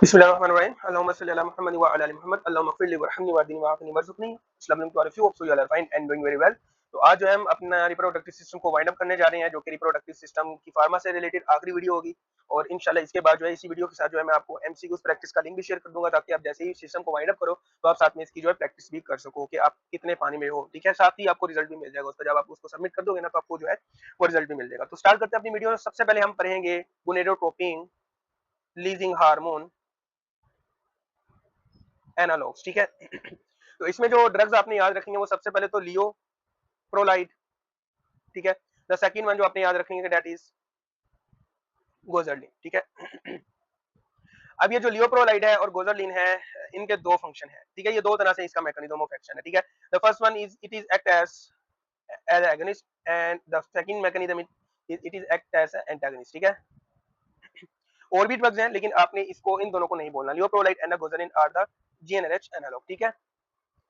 बिस्मिल्लाहिर्रहमानिर्रहीम अल्लाहुम्मा सल्ली अला मुहम्मद व अला आलि मुहम्मद अल्लाहुम्मा इग़फिर लिी वरहमनी वाहदिनी वआफ़िनी वरज़ुक़नी। अस्सलामु अलैकुम to all of you, hope so you are fine and doing very well. तो आज जो है हम अपना रिप्रोडक्टिव सिस्टम को वाइंड अप करने जा रहे हैं, जो कि रिप्रोडक्टिव सिस्टम की फार्मा से रिलेटेड आखिरी वीडियो होगी। और इंशाल्लाह इसके बाद जो है इसी वीडियो के साथ जो है मैं आपको एमसीक्यूज प्रैक्टिस का लिंक भी शेयर कर दूंगा, ताकि आप जैसे ही सिस्टम को वाइंड अप करो तो आप साथ में इसकी जो है प्रैक्टिस भी कर सको कि आप कितने पानी में हो। ठीक है, साथ ही आपको रिजल्ट भी मिल जाएगा उसका, जब आप उसको सबमिट कर दोगे ना तो आपको जो है वो रिजल्ट भी मिल जाएगा। तो स्टार्ट करते हैं अपनी वीडियो। सबसे पहले हम पढ़ेंगे गोनेडोट्रोपिन रिलीजिंग हार्मोन एनालॉग्स। ठीक है तो इसमें जो ड्रग्स आपने याद रखेंगे वो सबसे पहले तो लियो प्रोलाइड। ठीक है, द सेकंड वन जो आपने याद रखेंगे दैट इज गोजरलिन। ठीक है अब ये जो लियोप्रोलाइड है और गोजरलिन है, इनके दो फंक्शन है। ठीक है, ये दो तरह से इसका मैकेनिज्म ऑफ एक्शन है। ठीक है, the first one is it is act as agonist and the second mechanism is it is act as antagonist. ठीक है, और भी ड्रग्स हैं लेकिन आपने इसको इन दोनों को नहीं बोलना। लियोप्रोलाइड एंड गोजरलिन आर द जीएनएरएच एनालॉग। ठीक है,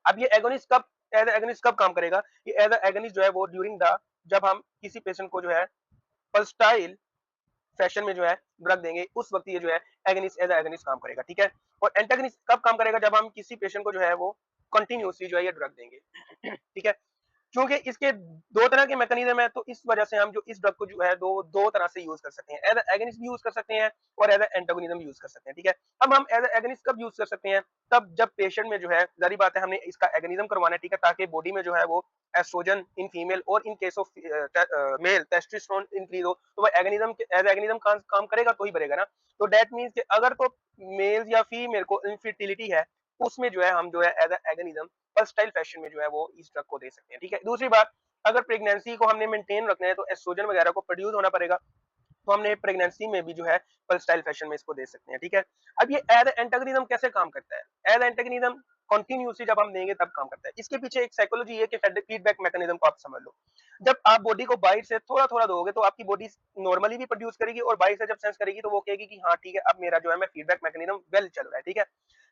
अब ये एगोनिस्ट कब एज एगोनिस्ट कब काम करेगा? ये एज एगोनिस्ट जो है वो ड्यूरिंग द, जब हम किसी पेशेंट को जो है पल्सटाइल फैशन में जो है ड्रग देंगे, उस वक्त ये जो है एगनिस्ट एज एगनिस्ट काम करेगा। ठीक है, और एंटागनिस्ट कब काम करेगा? जब हम किसी पेशेंट को जो है वो कंटिन्यूसली जो है ये ड्रग देंगे। ठीक है, क्योंकि इसके दो तरह के मैकेनिज्म है, तो इस वजह से हम जो इस ड्रग को जो है दो दो तरह से यूज कर सकते हैं। एज एगनिस्ट भी यूज कर सकते हैं और एज एंटागोनिज्म यूज कर सकते हैं। ठीक है, अब हम एज एगनिस्ट कब यूज कर सकते हैं? तब जब पेशेंट में जो है, जारी बात है, हमने इसका एगनिज्म करवाना है। ठीक है, ताकि बॉडी में जो है वो एस्ट्रोजन इन फीमेल और in case of male testosterone increase हो, तो वो एगनिज्म एज एगनिज्म काम करेगा तो ही बढ़ेगा ना। तो दैट मींस कि अगर तो मेल या फीमेल को इनफर्टिलिटी है, उसमें जो है हम जो है एज एगनिज्म फर्स्टाइल फैशन में जो है वो इस ड्रग को दे सकते हैं। ठीक है, दूसरी बात, अगर प्रेगनेंसी को हमने मेंटेन रखना है तो एस्ट्रोजन वगैरह को प्रोड्यूस होना पड़ेगा, तो हमने प्रेगनेंसी में भी जो है पल्सटाइल फैशन में इसको दे सकते हैं। ठीक है, अब ये एज एंटागोनिज्म कैसे काम करता है? एज एंटागोनिज्म कंटिन्यूसली जब हम देंगे तब काम करता है। इसके पीछे एक साइकोलॉजी है कि फीडबैक मैकेनिज्म को आप समझ लो। जब आप बॉडी को बाहर से थोड़ा थोड़ा दोगे तो आपकी बॉडी नॉर्मली भी प्रोड्यूस करेगी, और बाहर से जब सेंस करेगी तो वो कहेगी कि हाँ ठीक है, अब मेरा जो है मैं फीडबैक मैकेनिज्म वेल चल रहा है। ठीक है,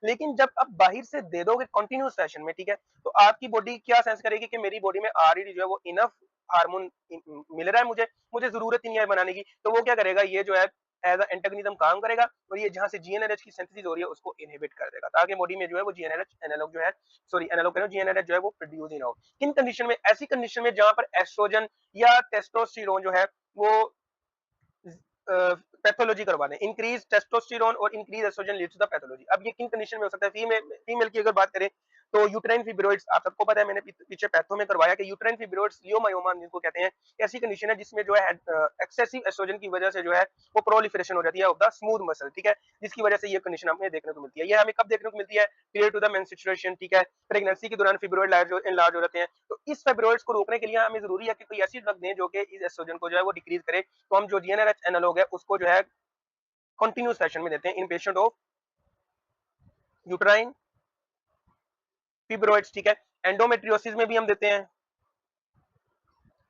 लेकिन जब आप बाहर से दे दोगे कंटिन्यूस फैशन में, ठीक है, तो आपकी बॉडी क्या सेंस करेगी कि मेरी बॉडी में ऑलरेडी जो है वो इनफ हार्मोन मिल रहा है, मुझे मुझे जरूरत ही नहीं है बनाने की। तो वो क्या करेगा, ये जो है एज एंटागोनिज्म काम करेगा, और ये जहां से जीएनएरएच की सिंथेसिस हो रही है उसको इनहिबिट कर देगा, ताकि बॉडी में जो है वो जीएनएरएच एनालॉग जो है, सॉरी एनालॉग कह रहा हूं, जीएनएरएच जो है वो प्रोड्यूस ही ना हो। किन कंडीशन में? ऐसी कंडीशन में जहां पर एस्ट्रोजन या टेस्टोस्टेरोन जो है वो पैथोलॉजी करवा दें। इंक्रीज टेस्टोस्टेरोन और increase estrogen leads to the pathology. अब ये किन कंडीशन में हो सकता है? फीमेल की अगर बात करें तो यूट्राइन फिब्रोइड्स, आप सबको पता है, मैंने पीछे पैथो में करवाया कि यूट्राइन फिब्रोइड्स लियोमायोमा जिनको कहते हैं, ऐसी कंडीशन है जिसमें जो है एक्सेसिव एस्ट्रोजन की वजह से जो है वो प्रोलिफरेशन हो जाती है ऑफ द स्मूथ मसल। ठीक है, जिसकी वजह से ये कंडीशन हमें देखने को मिलती है। ये हमें कब देखने को मिलती है? Period to the menstruation. ठीक है, प्रेगनेंसी के दौरान फिब्रोइड एनलार्ज हो जाते हैं। तो इस फिब्रोइड्स को रोकने के लिए हमें जरूरी है कि कोई ऐसी ड्रग दें जो कि इस एस्ट्रोजन को जो है वो डिक्रीज करे। तो हम जो जीएनआरएच एनालॉग है उसको जो है कंटिन्यूस फैशन में देते हैं इन पेशेंट ऑफ यूट्राइन फिब्रोइड्स। ठीक है, एंडोमेट्रियोसिस में भी हम देते हैं।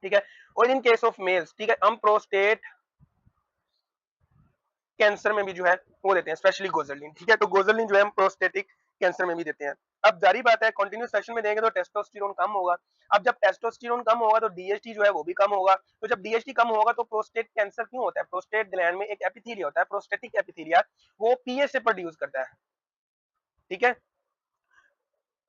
ठीक है, और इन केस ऑफ मेल्स, ठीक है, हम प्रोस्टेट कैंसर में भी जो है वो देते हैं, स्पेशली गोजरलिन। ठीक है, तो गोजरलिन जो है हम प्रोस्टेटिक कैंसर में भी देते हैं। अब जारी बात है, कंटिन्यूस सेशन में देंगे तो टेस्टोस्टेरोन कम होगा। अब जब टेस्टोस्टेरोन कम होगा तो डीएचटी जो है वो भी कम होगा। तो जब डीएचटी कम होगा तो प्रोस्टेट कैंसर क्यों होता है? प्रोस्टेट ग्लैंड में एक एपिथेलिया होता है, प्रोस्टेटिक एपिथेलिया, वो पीए से प्रोड्यूस करता है। ठीक है,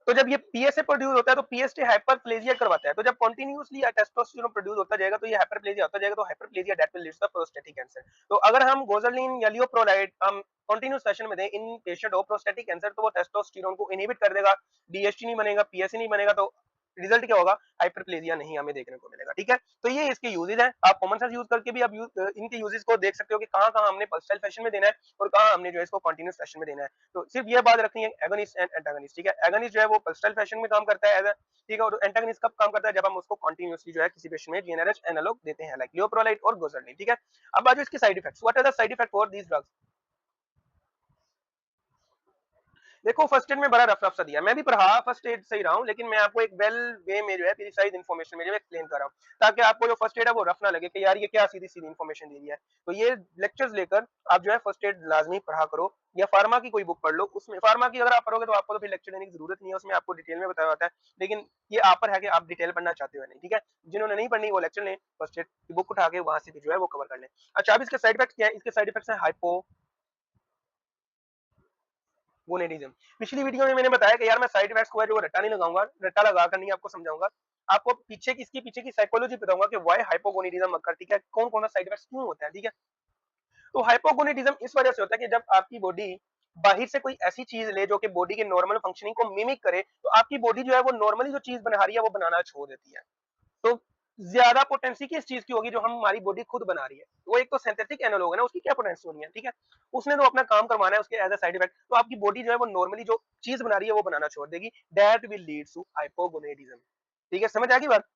तो जब ये पीएसए प्रोड्यूस होता है तो पीएसटी हाइपरप्लेजिया करवाता है। तो जब कंटिन्यूअसली टेस्टोस्टेरोन प्रोड्यूस होता जाएगा तो ये हाइपरप्लेजिया होता जाएगा, तो hyperplasia that will leads to prostatic cancer. तो अगर हम गोजरलिन या लियोप्रोलाइड हम कंटिन्यूस सेशन में दें इन पेशेंट हो प्रोस्टेटिक कैंसर, तो वो टेस्टोस्टेरोन को इनहिबिट कर देगा, डीएचटी नहीं बनेगा, पीएसए नहीं बनेगा, तो रिजल्ट क्या होगा? हाइपरप्लेजिया नहीं हमें देखने को मिलेगा। ठीक है, तो ये इसके यूजेस हैं। आप कॉमन सेंस यूज करके भी आप इनके यूजेस को देख सकते हो कि कहां कहां हमने पल्सटाइल फैशन में देना है और कहां हमने जो है इसको कंटिन्यूस फैशन में देना है। तो सिर्फ ये बात रखनी है, एगोनिस्ट एंड एंटागोनिस्ट। ठीक है, एगोनिस्ट जो है वो पल्सटाइल फैशन में काम करता है, ठीक है, और एंटागोनिस्ट कब काम करता है? जब हम उसको कंटिन्यूसली जो है किसी पेशेंट में जीएनआरएच एनालॉग देते हैं, लाइक लियोप्रोलाइड और गोजरलिन। ठीक है, अब बाजू इसके side effects. What are the side effect for these drugs? देखो फर्स्ट एड में बड़ा रफ रफ सा दिया, मैं भी पढ़ा फर्स्ट एड सही रहा हूँ, लेकिन मैं आपको एक वेल वे में जो है प्रिसाइज इन्फॉर्मेशन में जो है एक्सप्लेन कर रहा हूँ, ताकि आपको जो फर्स्ट एड है वो रफ ना लगे कि यार ये क्या सीधी सीधी इन्फॉर्मेशन दे दी है। तो ये लेक्चर्स लेकर आप जो है फर्स्ट एड लाजमी पढ़ा करो, या फार्मा की कोई बुक पढ़ लो, उसमें फार्मा की अगर आप पढ़ोगे तो आपको तो फिर लेक्चर लेने की जरूरत नहीं है, उसमें आपको डिटेल में बताया जाता है, लेकिन ये आप पर है कि आप डिटेल पढ़ना चाहते हो नहीं, ठीक है। जिन्होंने नहीं पढ़नी वो लेक्चर लें, फर्स्ट एड की बुक उठा के वहां से भी जो है वो कवर कर लें। अच्छा, अब इसके साइड इफेक्ट क्या है? इसके साइड इफेक्ट्स है हाइपो गोनेडिज्म। पिछली वीडियो में मैंने बताया कि यार मैं साइड इफेक्ट्स को है जो रट्टा नहीं लगाऊंगा, रट्टा लगा कर नहीं आपको समझाऊंगा, आपको पीछे की इसकी पीछे की साइकोलॉजी बताऊंगा कि व्हाई हाइपोगोनेडिज्म अकर, ठीक है, कौन कौन सा साइड इफेक्ट्स क्यों होता है, ठीक है। तो हाइपोगोनेडिज्म इस वजह से होता है कि जब आपकी बॉडी बाहर से कोई ऐसी चीज ले जो कि बॉडी के नॉर्मल फंक्शनिंग को मिमिक करे, तो आपकी बॉडी जो है वो नॉर्मली जो चीज बना रही है वो बनाना छोड़ देती है। तो ज्यादा पोटेंसी किस चीज की होगी? जो हम हमारी बॉडी खुद बना रही है, वो एक तो सिंथेटिक एनालॉग है ना, उसकी क्या पोटेंसी होनी है, ठीक है। उसने तो अपना काम करवाना है, उसके एज अ साइड इफेक्ट तो आपकी बॉडी जो है वो नॉर्मली जो चीज बना रही है वो बनाना छोड़ देगी, that will lead to hypogonadism, ठीक है, समझ आ गई बात।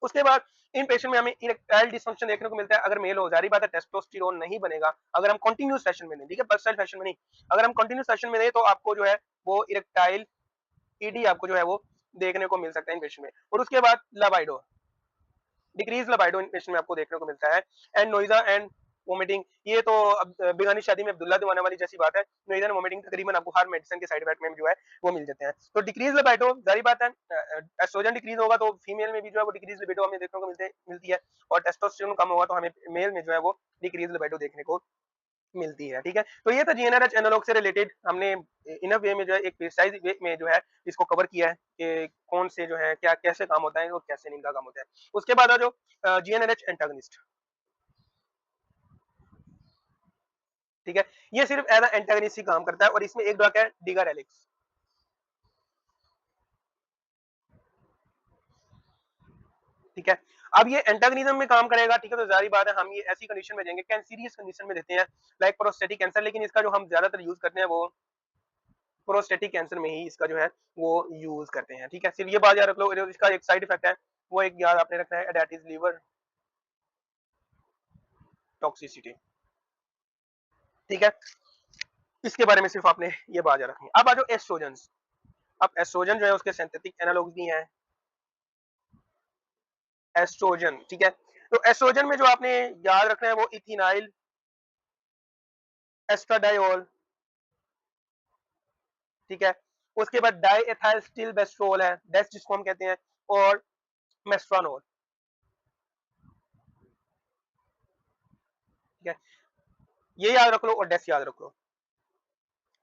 उसके बाद इन पेशेंट में हमें इरेक्टाइल डिसफंक्शन देखने को मिलता है, अगर मेल हो, जारी बात है टेस्टोस्टेरोन नहीं बनेगा अगर हम कंटिन्यूस सेशन में दें, ठीक है, पर्सनल फैशन में नहीं, अगर हम कंटिन्यूस सेशन में दें तो आपको जो है वो इरेक्टाइल ईडी आपको जो है वो देखने को मिल सकता है इन पेशेंट में। और उसके बाद लाइबिडो, डिक्रीज लाइबिडो इन पेशेंट में आपको देखने को मिलता है, एंड नोइजा एंड वोमिटिंग, ये तो अब बेगानी शादी में अब्दुल्ला दीवाना वाली जैसी बात है, नोइजा एंड वोमिटिंग तकरीबन आपको हर मेडिसिन के साइड इफेक्ट में जो है वो मिल जाते हैं। तो डिक्रीज लाइबिडो जारी बात है, एस्ट्रोजन डिक्रीज होगा तो फीमेल में भी जो है वो डिक्रीज लाइबिडो हमें देखने को मिलती है, और टेस्टोस्टेरोन कम होगा तो हमें मेल में जो है वो डिक्रीज लाइबिडो देखने को मिलती है, ठीक है। तो ये तो जीएनआरएच एनालॉग से रिलेटेड हमने इन वे में जो है एक प्रिसाइज वे में जो है इसको कवर किया है कि कौन से जो है क्या कैसे काम होता है और कैसे नहीं काम होता है। उसके बाद जो जीएनआरएच एंटागनिस्ट, ठीक है, ये सिर्फ एज एंटागनिस्ट ही काम करता है, और इसमें एक ड्रग है डिगारेलिक्स, ठीक है। अब ये एंटागनिज्म में काम करेगा, ठीक है, तो जारी बात है हम ये ऐसी कंडीशन में देंगे, कैंसीरियस कंडीशन में देते हैं, लाइक प्रोस्टेटिक कैंसर, लेकिन इसका जो हम ज्यादातर यूज करते हैं वो प्रोस्टेटिक कैंसर में ही इसका जो है वो यूज करते हैं, ठीक है। सिर्फ ये बात याद रख लो, इसका एक साइड इफेक्ट है वो एक याद आपने रखना है, दैट इज लीवर टॉक्सिसिटी, ठीक है। इसके बारे में सिर्फ आपने ये बात याद रखनी है। अब आ जाओ एस्ट्रोजन्स, अब एस्ट्रोजन जो है उसके सिंथेटिक एनालॉग्स भी हैं, एस्ट्रोजन, ठीक है। तो एस्ट्रोजन में जो आपने याद रखना है वो इथिनाइल एस्ट्राडायोल, ठीक है। उसके बाद डाई एथाइल स्टील बेस्ट्रोल है, डेस जिसको हम कहते हैं, और मेस्ट्रानोल, ठीक है, ये याद रख लो और डेस याद रख लो,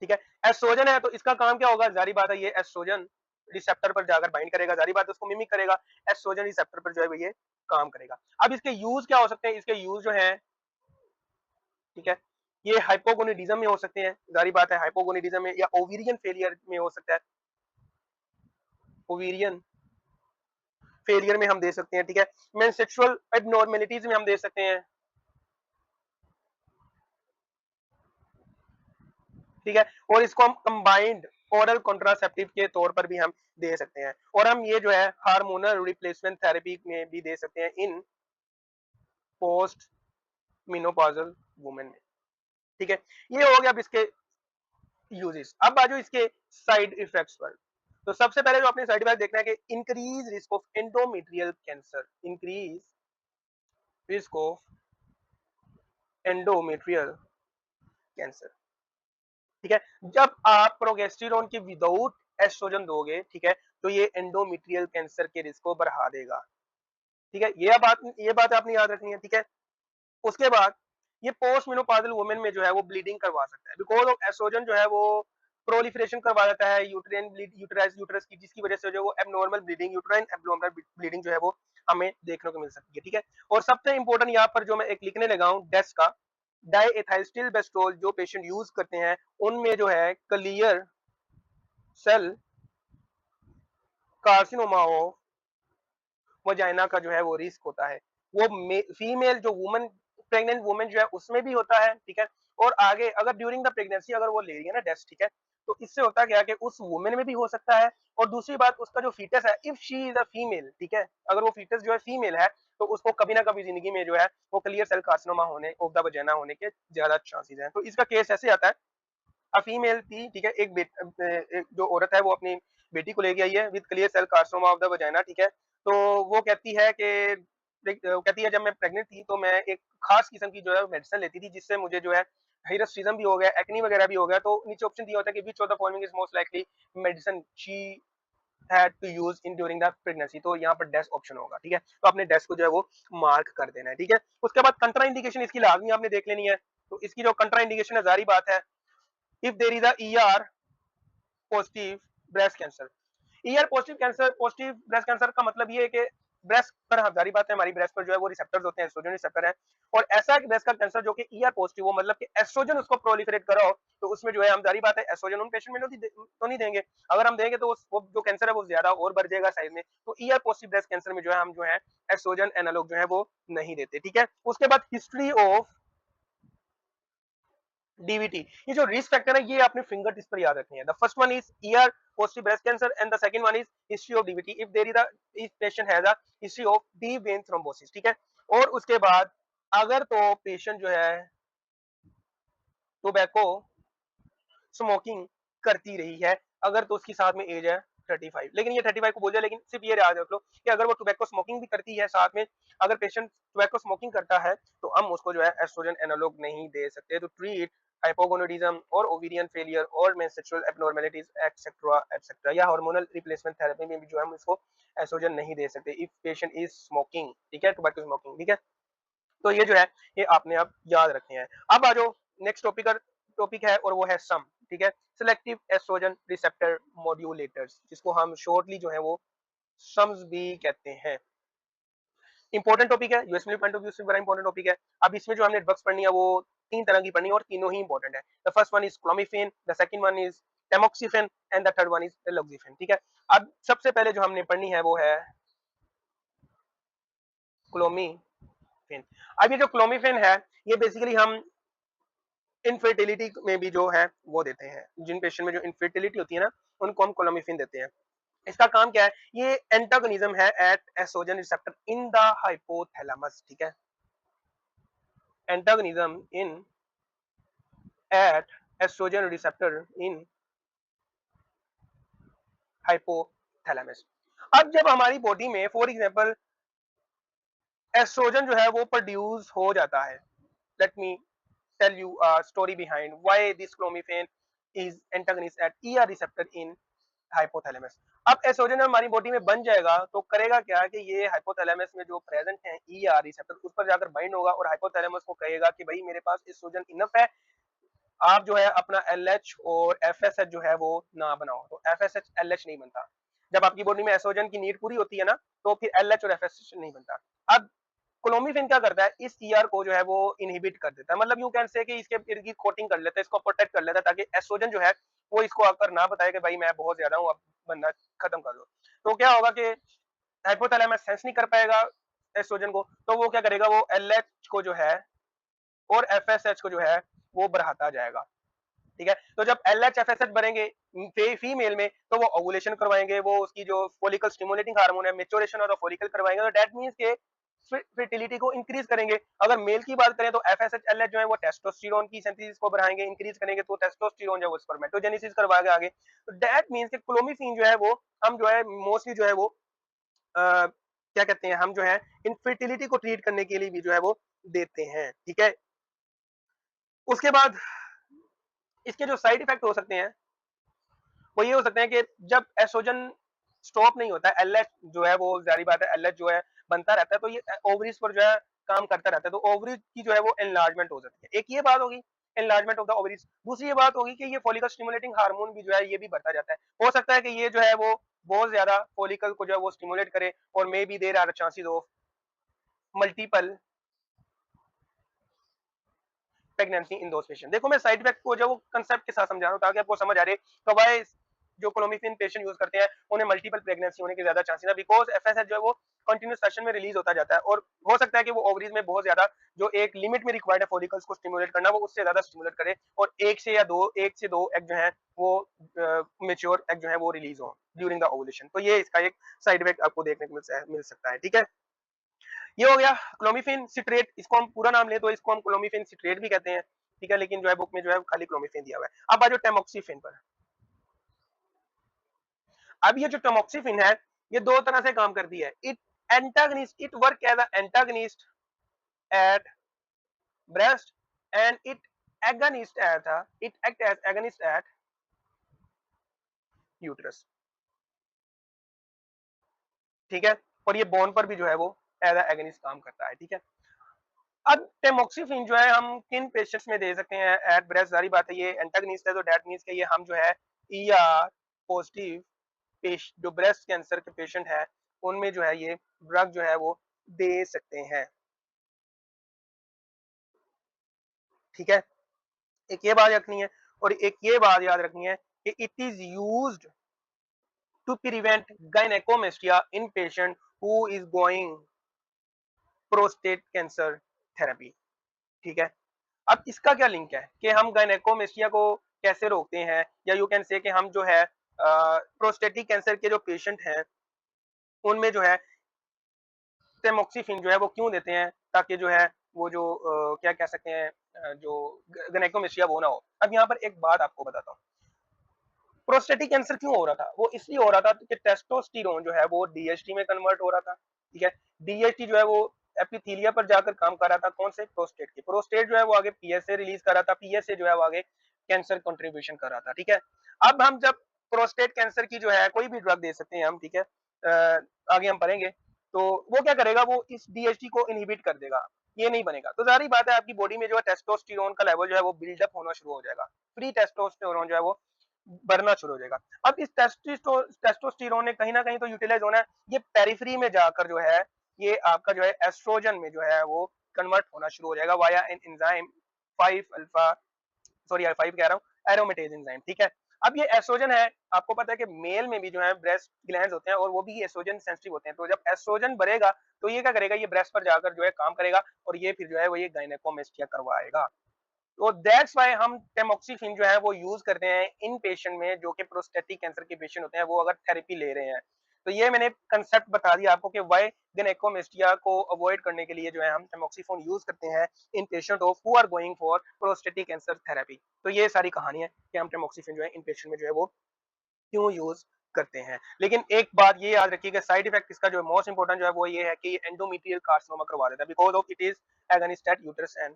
ठीक है। एस्ट्रोजन है तो इसका काम क्या होगा? जारी बात है ये एस्ट्रोजन रिसेप्टर पर जाकर बाइंड करेगा, जारी बात है उसको मिमिक करेगा, एस्ट्रोजन रिसेप्टर पर जो है ये काम करेगा। अब इसके यूज क्या हो सकते हैं? इसके यूज जो है, ठीक है, ये हाइपोगोनेडिज्म में हो सकते हैं, जारी बात है हाइपोगोनेडिज्म में, या ओवेरियन फेलियर में हो सकता है, ओवेरियन फेलियर में हम दे सकते हैं, ठीक है, मेंस्ट्रुअल एबनॉर्मेलिटीज में हम दे सकते हैं, ठीक है, और इसको हम कंबाइंड ओरल कॉन्ट्रासेप्टिव के तौर पर भी हम दे सकते हैं, और हम ये जो है हार्मोनल रिप्लेसमेंट थेरेपी में भी दे सकते हैं इन पोस्ट मेनोपॉजल वुमेन में, ठीक है। ये हो गया अब इसके यूजेस। अब बाजू इसके साइड इफेक्ट्स पर, तो सबसे पहले जो अपने साइड इफेक्ट देखना है कि increase risk of endometrial cancer, increase risk of endometrial cancer, ठीक है। जब आप प्रोगेस्टेरोन की विदाउट एस्ट्रोजन दोगे, ठीक है, तो ये एंडोमेट्रियल कैंसर के रिस्क को बढ़ा देगा, ठीक है, ये बात आपने याद रखनी है, ठीक है। उसके बाद ये पोस्ट मेनोपॉजल वुमेन में जो है वो ब्लीडिंग करवा सकता है, बिकॉज ऑफ एस्ट्रोजन जो है वो प्रोलिफरेशन करवा देता है यूट्राइन यूटरस की, जिसकी वजह से जो वो abnormal bleeding, uterine abnormal bleeding जो है वो हमें देखने को मिल सकती है, ठीक है। और सबसे इंपॉर्टेंट यहाँ पर जो मैं एक लिखने लगा हूँ डेस का, डाईएथाइलस्टिल बेस्ट्रोल जो पेशेंट यूज करते हैं उनमें जो है clear cell carcinoma of vagina का जो है वो रिस्क होता है, वो फीमेल जो वुमन प्रेग्नेंट वुमेन जो है उसमें भी होता है, ठीक है। और आगे अगर ड्यूरिंग द प्रेगनेंसी अगर वो ले रही है ना डेस्ट, ठीक है, तो इससे होता क्या है कि उस वुमेन में भी हो सकता है, और दूसरी बात उसका जो फीटस है, if she is a female, ठीक है, अगर वो फीटस जो है फीमेल है तो उसको कभी ना कभी जिंदगी में जो है वो क्लियर सेल कार्सिनोमा होने ऑफ द वजाइना होने के ज्यादा चांसेस हैं। तो इसका केस ऐसे आता है, फीमेल थी, ठीक है, एक जो औरत है वो अपनी बेटी को लेके आई है with clear cell carcinoma of the vagina, ठीक है। तो वो कहती है कि कहती है जब मैं प्रेग्नेंट थी तो मैं एक खास किस्म की जो है मेडिसिन लेती थी जिससे मुझे जो है हाइरस्टिज्म भी हो गया, एक्नी वगैरह भी हो गया। तो नीचे ऑप्शन दिया होता है कि which of the following is most likely medicine she had to use in during the pregnancy. तो यहाँ पर डैश ऑप्शन होगा, ठीक है। तो अपने डैश को जो है वो मार्क कर देना है, ठीक है। उसके बाद कंट्रा इंडिकेशन इसकी लाजमी आपने देख लेनी है। तो इसकी जो कंट्रा इंडिकेशन है जारी बात है, if there is a ER positive breast cancer. ER positive cancer, positive breast cancer का मतलब ये है कि ब्रेस्ट पर जारी बात है हमारी ब्रेस्ट पर जो है वो रिसेप्टर्स होते हैं, एस्ट्रोजन रिसेप्टर है। और ऐसा ब्रेस्ट का कैंसर जो कि ईआर पॉजिटिव हो, मतलब कि एस्ट्रोजन उसको प्रोलिफरेट करा हो, तो उसमें जो है हम जारी बात है एस्ट्रोजन उन पेशेंट में तो नहीं देंगे। अगर हम देंगे तो वो जो कैंसर है वो ज्यादा और बढ़ जाएगा साइज में। तो ईआर पॉजिटिव ब्रेस्ट कैंसर में जो है हम जो है एस्ट्रोजन एनालॉग जो है वो नहीं देते, ठीक है। उसके बाद हिस्ट्री ऑफ डीवीटी, ये जो रिस्क फैक्टर है ये आपने फिंगर टिप्स पर याद रखनी है। The first one is ER positive breast cancer and the second one is history of DVT if there is a if patient has a history of deep vein thrombosis, ठीक है। और उसके बाद अगर तो पेशेंट जो है टोबैको स्मोकिंग करती रही है, अगर तो उसकी साथ में एज है 35, लेकिन ये 35 को बोल जाए, लेकिन सिर्फ ये याद रख लो कि अगर वो टोबैको स्मोकिंग भी करती है साथ में, अगर पेशेंट टोबैको स्मोकिंग करता है तो हम उसको जो है एस्ट्रोजन एनालॉग नहीं दे सकते टू ट्रीट हाइपोगोनाडिज्म और ओवेरियन फेलियर और मेंस्ट्रुअल एब्नॉर्मलिटीज एक्सेट्रा एक्सेट्रा, या हार्मोनल रिप्लेसमेंट थेरेपी में भी जो है हम इसको एस्ट्रोजन नहीं दे सकते इफ पेशेंट इज स्मोकिंग, ठीक है, टोबैको स्मोकिंग, ठीक है। तो ये जो है ये आपने अब याद रखने हैं। अब आ जाओ नेक्स्ट टॉपिक है और वो है सम, ठीक है, सिलेक्टिव एस्ट्रोजन रिसेप्टर मॉड्यूलेटर्स, जिसको हम शॉर्टली जो है वो सम्स भी कहते हैं। इंपॉर्टेंट टॉपिक है, US military point of view से बड़ा इंपॉर्टेंट टॉपिक है। अब इसमें जो हमने ड्रग्स पढ़नी है वो तीन तरह की पढ़नी है और तीनों ही इंपॉर्टेंट है। The first one is clomiphene, the second one is tamoxifen and the third one is raloxifene, ठीक है। अब सबसे पहले जो हमने पढ़नी है वो है क्लोमिफेन। अब ये जो क्लोमिफेन है ये बेसिकली हम इनफर्टिलिटी में भी जो है वो देते हैं, जिन पेशेंट में जो इनफर्टिलिटी होती है ना उनको हम क्लोमिफेन देते हैं। इसका काम क्या है, ये एंटागोनिज्म है at estrogen receptor in the hypothalamus, ठीक है, antagonism in at estrogen receptor in hypothalamus. अब जब हमारी बॉडी में फॉर एग्जांपल एस्ट्रोजन जो है वो प्रोड्यूस हो जाता है, let me tell you a story behind why this clomiphene is antagonist at ER receptor in hypothalamus। अब एस्ट्रोजन हमारी बॉडी में बन जाएगा तो करेगा क्या कि ये हाइपोथैलेमस में जो प्रेजेंट है ER रिसेप्टर उस पर जाकर बाइंड होगा और हाइपोथैलेमस को कहेगा कि भाई मेरे पास एस्ट्रोजन इनफ है, आप जो है अपना LH और FSH जो है वो ना बनाओ। तो FSH LH नहीं बनता, जब आपकी बॉडी में एस्ट्रोजन की नीड पूरी होती है ना तो फिर LH और FSH नहीं बनता। अब क्लोमिफेन क्या करता है, इस ईआर को जो है वो इनहिबिट कर देता है, मतलब यूं कैन से कि इसके इर्द गिर्द कोटिंग कर लेता है, इसको प्रोटेक्ट कर लेता है ताकि एस्ट्रोजन जो है वो इसको आकर ना बताए कि भाई मैं बहुत ज्यादा हूं, अब बनना खत्म कर लो। तो क्या होगा कि हाइपोथैलेमस सेंस नहीं कर पाएगा एस्ट्रोजन को, तो वो क्या करेगा, वो एलएच को जो है और एफएसएच को जो है वो बढ़ाता जाएगा, ठीक है। तो जब एलएच एफएसएच बढ़ेंगे फीमेल में तो वो ओवुलेशन करवाएंगे, वो उसकी जो फॉलिकल स्टिमुलेटिंग हार्मोन है मेच्योरेशन ऑफ द फॉलिकल करवाएंगे, तो दैट मींस के फर्टिलिटी को इंक्रीज करेंगे। अगर मेल की बात करें तो एफएसएच एलएच जो है वो टेस्टोस्टेरोन की सिंथेसिस को बढ़ाएंगे, इंक्रीज करेंगे, तो टेस्टोस्टेरोन जो है वो स्पर्मेटोजेनेसिस करवाएगा आगे। तो दैट मींस के क्लोमिफेन जो है वो हम जो है मोस्टली जो है वो क्या कहते हैं, हम जो है इनफर्टिलिटी को ट्रीट करने के लिए भी जो है वो देते हैं, ठीक है। उसके बाद इसके जो साइड इफेक्ट हो सकते हैं वो ये हो सकते हैं कि जब एस्ट्रोजन स्टॉप नहीं होता है, एलएच जो है वो जारी बात है एलएच जो है बनता रहता है, तो ये ओवरीज पर जो है काम करता रहता है, तो ओवरीज की जो है वो एनलार्जमेंट हो जाती है। एक ये बात होगी एनलार्जमेंट ऑफ द ओवरीज। दूसरी ये बात होगी कि ये फॉलिकल स्टिमुलेटिंग हार्मोन भी जो है ये भी बढ़ता जाता है। हो सकता है कि ये जो है वो बहुत ज्यादा फॉलिकल को जो है वो स्टिमुलेट करे और maybe there are chances of multiple pregnancy in those patient. देखो मैं साइड इफेक्ट को जो वो कंसेप्ट के साथ समझा रहा हूँ ताकि आपको समझ आ रहे कवाई जो क्लोमिफेन पेशेंट यूज करते हैं उन्हें मल्टीपल प्रेगनेंसी होने के ज्यादा चांसेस है, बिकॉज एफएसएच जो है वो कंटिन्यूस फैशन में रिलीज होता जाता है और हो सकता है कि वो ओवरीज में बहुत ज्यादा जो एक लिमिट में रिक्वायर्ड है फॉलिकल्स को स्टिमुलेट करना वो उससे ज्यादा स्टिमुलेट करे और एक से दो एग जो है वो मेच्योर एग जो है वो रिलीज हो ड्यूरिंग द ओवुलेशन। तो ये इसका एक साइड इफेक्ट आपको देखने को मिल सकता है, ठीक है। ये हो गया क्लोमिफेन सिट्रेट, इसको हम पूरा नाम ले तो इसको हम क्लोमिफेन सिट्रेट भी कहते हैं। ठीक है, लेकिन जो है बुक में जो है खाली क्लोमिफेन दिया हुआ है। अब आ जाओ टेमोक्सिफिन पर। अब ये जो टेमोक्सिफिन है ये दो तरह से काम करती है। It antagonist, it work as a antagonist at breast and it agonist at it act as agonist at uterus. ठीक है, और ये बोन पर भी जो है वो एज एगनिस्ट काम करता है। ठीक है, अब टेमोक्सिफिन जो है हम किन पेशेंट्स में दे सकते हैं एट ब्रेस्ट? सारी बात है, ये एंटागनिस्ट है तो दैट मींस कि ये हम जो है ईआर पॉजिटिव जो ब्रेस्ट कैंसर के पेशेंट है उनमें जो है ये ड्रग जो है वो दे सकते हैं। ठीक है, एक ये बात रखनी है और एक ये बात याद रखनी है कि it is used to prevent gynecomastia in patient who is going prostate cancer therapy. ठीक है, अब इसका क्या लिंक है कि हम गायनेकोमेस्टिया को कैसे रोकते हैं, या यू कैन से कि हम जो है प्रोस्टेटिक कैंसर के जो पेशेंट हैं उनमें जो है टेमोक्सिफिन जो है वो क्यों देते हैं, ताकि जो है वो जो क्या कह सकते हैं जो गायनेकोमेस्टिया वो ना हो। अब यहाँ पर एक बात आपको बताता हूँ, प्रोस्टेटिक कैंसर क्यों हो रहा था? वो इसलिए हो रहा था कि टेस्टोस्टेरोन जो है वो डीएचटी में कन्वर्ट हो रहा था। ठीक है, डीएचटी जो है वो एपिथेलिया पर जाकर काम कर रहा था, कौन से? प्रोस्टेट के। प्रोस्टेट जो है वो आगे पीएसए रिलीज कर रहा था, पीएसए जो है वो आगे कैंसर कंट्रीब्यूशन कर रहा था। ठीक है, अब हम जब प्रोस्टेट कैंसर की जो है कोई भी ड्रग दे सकते हैं हम, ठीक है, आगे हम पढ़ेंगे, तो वो क्या करेगा, वो इस डीएचटी को इनहिबिट कर देगा, ये नहीं बनेगा। तो जारी बात है आपकी बॉडी में जो है टेस्टोस्टेरोन का लेवल जो है वो बिल्डअप होना शुरू हो जाएगा, फ्री टेस्टोस्टेरोन जो है वो बढ़ना शुरू हो जाएगा। अब इस टेस्टोस्टेरोन ने कहीं ना कहीं तो यूटिलाइज होना है, ये पेरिफेरी में जाकर जो है ये आपका जो है एस्ट्रोजन में जो है वो कन्वर्ट होना शुरू हो जाएगा via an enzyme 5 alpha, sorry 5 कह रहा हूँ, एरोमेटेज एंजाइम। ठीक है, अब ये एस्ट्रोजन है, आपको पता है कि मेल में भी जो है ब्रेस्ट ग्लैंड्स होते हैं और वो भी एस्ट्रोजन सेंसिटिव होते हैं, तो जब एस्ट्रोजन बढ़ेगा तो ये क्या करेगा, ये ब्रेस्ट पर जाकर जो है काम करेगा और ये फिर जो है वो ये गायनेकोमेस्टिया करवाएगा। तो दैट्स वाई हम टेमोक्सिफिन जो है वो यूज करते हैं इन पेशेंट में जो कि प्रोस्टेटिक कैंसर के पेशेंट होते हैं, वो अगर थेरेपी ले रहे हैं। तो ये मैंने कंसेप्ट बता दिया आपको कि वाई गायनेकोमेस्टिया को अवॉइड करने के लिए जो है हम टेमोक्सिफोन यूज करते हैं in patient of who are going for prostatic cancer therapy. तो ये सारी कहानी है कि हम टेमोक्सिफिन जो है इन पेशेंट में जो है वो क्यों यूज करते हैं। लेकिन एक बात ये याद रखिएगा, साइड इफेक्ट इसका जो मोस्ट इंपोर्टेंट जो है वो ये है कि एंडोमेट्रियल कार्सिनोमा करवा देता है because of it is agonist at uterus and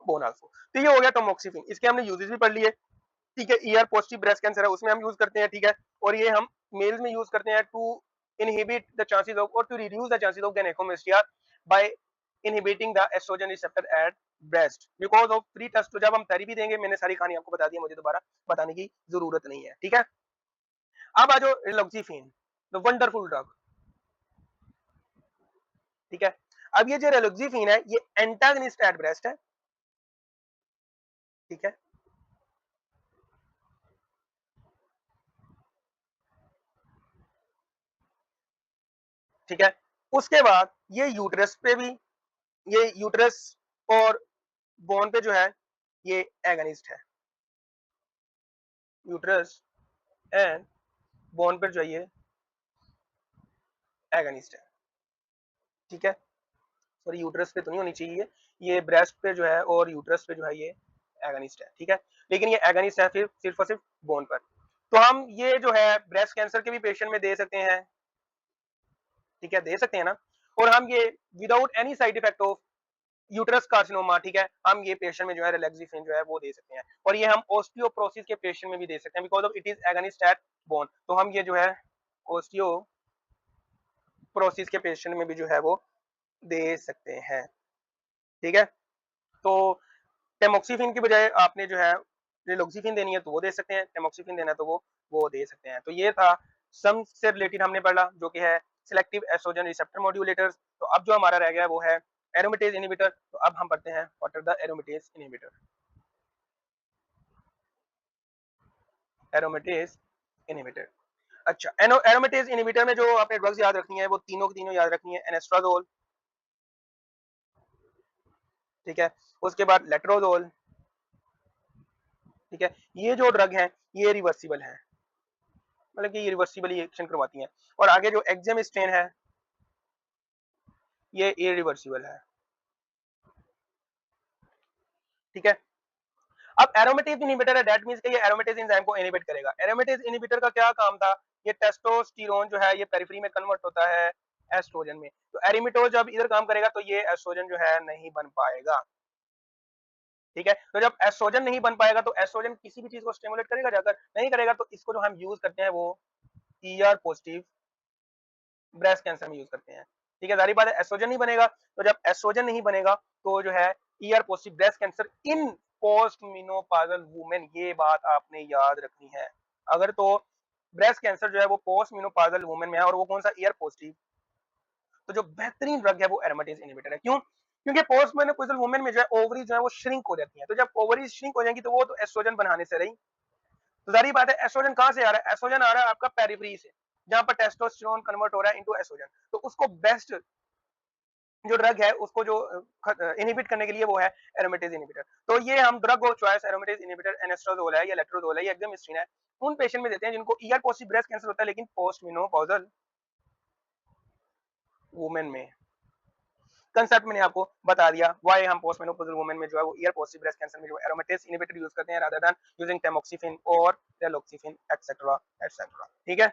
bone also. तो ये हो गया टोमोक्सिफिन, इसके हमने यूजेस भी पढ़ लिए। ठीक है, ईआर पॉजिटिव ब्रेस्ट कैंसर है उसमें हम यूज करते हैं। ठीक है, और ये हम मेल्स में यूज करते हैं to inhibit the chances of और to reduce the chances of gynaecomastia by inhibiting the oestrogen receptor at breast because of free test. तो जब हम थेरेपी देंगे, मैंने सारी कहानी आपको बता दी, मुझे दोबारा बताने की जरूरत नहीं है। ठीक है, अब आ जाओ रिलोक्सिफिन, द वंडरफुल ड्रग। ठीक है, अब ये जो रिलोक्सिफिन है ये एंटागनिस्ट एट ब्रेस्ट है। ठीक है, ठीक है, उसके बाद ये यूट्रस पे भी, ये यूट्रस और बोन पे जो है ये एगनिस्ट है, यूट्रस एंड बोन पर जो है ये एगनिस्ट है। ठीक है, सॉरी यूट्रस पे तो नहीं होनी चाहिए, ये ब्रेस्ट पे जो है और यूट्रस पे जो है ये एगनिस्ट है। ठीक है, लेकिन ये एगनिस्ट है फिर सिर्फ और सिर्फ बोन पर। तो हम ये जो है ब्रेस्ट कैंसर के भी पेशेंट में दे सकते हैं। ठीक है, दे सकते हैं ना, और हम ये without any side effect of uterus carcinoma. ठीक है, हम ये पेशेंट में जो है रिलैक्सिफिन जो है वो दे सकते हैं, और ये हम ऑस्टियोप्रोसिस के पेशेंट में भी दे सकते हैं because of it is agonist at bone. तो हम ये जो है ऑस्टियोप्रोसिस के पेशेंट में भी जो है वो दे सकते हैं। ठीक है, तो टेमोक्सिफिन की बजाय आपने जो है रिलोक्सिफिन देनी है तो वो दे सकते हैं, टेमोक्सिफिन देना है तो वो दे सकते हैं। तो ये था सम से रिलेटेड हमने पढ़ा जो कि है सिलेक्टिव एस्ट्रोजन रिसेप्टर मॉड्यूलेटर्स। तो अब जो हमारा रह गया वो है एरोमेटेज इनहिबिटर। तो अब हम पढ़ते हैं what are the aromatase inhibitor. Aromatase inhibitor, अच्छा, एरोमेटेज इनहिबिटर में जो आपने ड्रग्स याद रखनी है वो तीनों की तीनों याद रखनी है। एनेस्ट्राजोल, ठीक है, उसके बाद लेट्रोजोल। ठीक है, ये जो ड्रग है ये रिवर्सिबल है, मतलब कि ये रिवर्सिबली एक्शन करवाती हैं। और आगे जो एक्जेम स्ट्रेन है ये इरिवर्सिबल है। ठीक है, अब एरोमेटेज इनहिबिटर है, दैट मींस कि ये एरोमेटेज एंजाइम को इनहिबिट करेगा। एरोमेटेज इनहिबिटर का क्या काम था, ये टेस्टोस्टेरोन जो है ये पेरिफेरी में कन्वर्ट होता है एस्ट्रोजन में, तो एरिमिटोज जब इधर काम करेगा तो ये एस्ट्रोजन जो है नहीं बन पाएगा, ठीक है। तो जब एस्ट्रोजन नहीं बन पाएगा तो एस्ट्रोजन किसी भी चीज को स्टिमुलेट करेगा, जाकर नहीं करेगा, तो इसको जो हम यूज करते हैं वो ईआर पॉजिटिव ब्रेस्ट कैंसर में यूज करते हैं, ठीक है। जारी बात है एस्ट्रोजन नहीं बनेगा, तो जब एस्ट्रोजन नहीं बनेगा तो जो है ER positive breast cancer in post menopausal women, ये बात आपने याद रखनी है। अगर तो ब्रेस्ट कैंसर जो है वो पोस्ट मेनोपॉजल वुमेन में है और वो कौन सा ईआर पॉजिटिव, तो जो बेहतरीन ड्रग है वो एरोमेटेज इनहिबिटर है। क्यों, क्योंकि पोस्ट मेनोपॉजल वुमेन में जो है ओवरी जो है वो श्रिंक हो जाती है, तो जब ओवरी श्रिंक हो जाएंगी तो वो तो एस्ट्रोजन बनाने से रही, तो जारी बात है एस्ट्रोजन कहां से आ रहा है, एस्ट्रोजन आ रहा है आपका पेरिफेरी से, जहां पर टेस्टोस्टेरोन कन्वर्ट हो रहा है इनटू एस्ट्रोजन, तो उसको बेस्ट जो ड्रग है उसको जो इनहिबिट करने के लिए वो है एरोमेटेज इनहिबिटर। तो ये हम ड्रग ऑफ चॉइस एरोमेटेज इनहिबिटर एनेस्ट्राजोल है या लेट्रोजोल है या एक्सामिस्ट्रिन है, उन पेशेंट में देते हैं जिनको ईआर पॉजिटिव ब्रेस्ट कैंसर होता है लेकिन पोस्ट मेनोपॉजल वुमेन में। कंसेप्ट मैंने आपको बता दिया व्हाई हम पोस्ट मेनोपॉजल वुमेन में जो है वो ईआर पॉजिटिव ब्रेस्ट कैंसर में जो एरोमेटेज इनहिबिटर यूज करते हैं रादर देन यूजिंग टैमोक्सिफिन और टेलोक्सिफिन एक्सेट्रा एक्सेट्रा, ठीक है।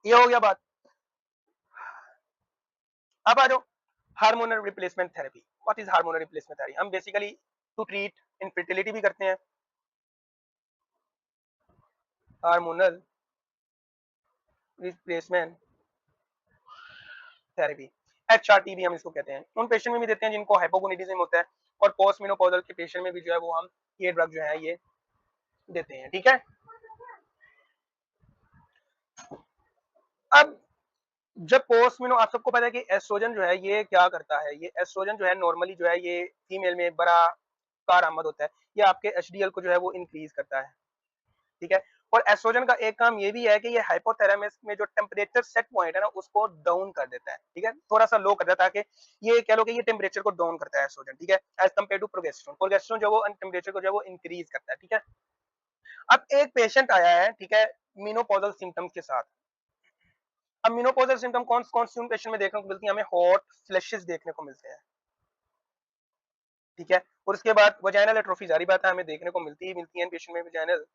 ये हो गया बात। अब आ जाओ hormonal replacement therapy. What is hormonal replacement therapy, हम बेसिकली टू ट्रीट इनफर्टिलिटी भी करते हैं, हार्मोनल रिप्लेसमेंट थेरेपी, एचआरटी भी हम इसको कहते हैं, उन पेशेंट में भी देते हैं जिनको हाइपोगोनाडिज्म होता है, और पोस्ट मेनोपॉजल के पेशेंट में भी जो है वो हम ये ड्रग जो है ये देते हैं, ठीक है। अब जब पोस्ट मेनो, आप सबको पता है कि एस्ट्रोजन जो है ये क्या करता है, ये एस्ट्रोजन जो है नॉर्मली जो है ये फीमेल में बड़ा कारआमद होता है, ये आपके एचडीएल को जो है वो इंक्रीज करता है, ठीक है। और एस्ट्रोजन का एक काम ये भी है कि ये हाइपोथैलेमस में जो टेम्परेचर सेट पॉइंट है ना उसको डाउन कर देता है, ठीक है, थोड़ा सा लो कर देता है, ताकि ये कह लो कि ये टेम्परेचर को डाउन करता है एस्ट्रोजन, ठीक है, as compare to progesterone. Progesterone जो वो टेम्परेचर को जो है वो इंक्रीज करता है, ठीक है। अब एक पेशेंट आया है, ठीक है, मेनोपॉजल सिम्टम्स के साथ। अब मेनोपॉजल सिम्टम कौन कौन सी पेशेंट में देखने को मिलती है, हमें हॉट फ्लैशेस देखने को मिलते हैं, ठीक है। और उसके बाद वजाइनल एट्रोफी, जारी बात है हमें देखने को मिलती है पेशेंट में वजाइनल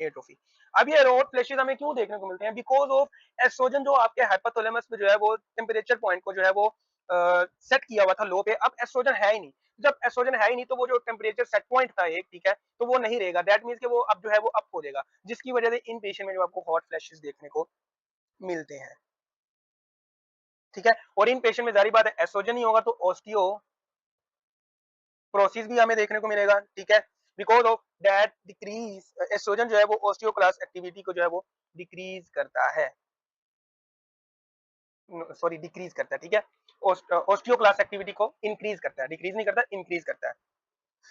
एट्रोफी। अब ये हॉट फ्लैशेस हमें क्यों देखने को मिलते हैं, बिकॉज ऑफ एस्ट्रोजन जो आपके हाइपोथैलेमस में जो है वो टेम्परेचर पॉइंट को जो है वो सेट किया हुआ था लो पे, अब एस्ट्रोजन है ही नहीं। जब एस्ट्रोजन है ही नहीं तो वो जो टेम्परेचर सेट पॉइंट था एक, ठीक है, तो वो नहीं रहेगा, दैट मींस कि वो अब जो है वो अप हो जाएगा, जिसकी वजह से इन पेशेंट में जो आपको हॉट फ्लैशेस देखने को मिलते हैं, ठीक है। और इन पेशेंट में जारी बात है एस्ट्रोजन नहीं होगा तो ऑस्टियोप्रोसिस भी हमें देखने को मिलेगा, ठीक है, because of that decrease estrogen जो है वो ऑस्टियोक्लास्ट एक्टिविटी को जो है वो डिक्रीज करता है, सॉरी डिक्रीज करता है, ठीक है। ऑस्टियोक्लास्ट एक्टिविटी को इंक्रीज करता है, डिक्रीज नहीं करता, इंक्रीज करता है।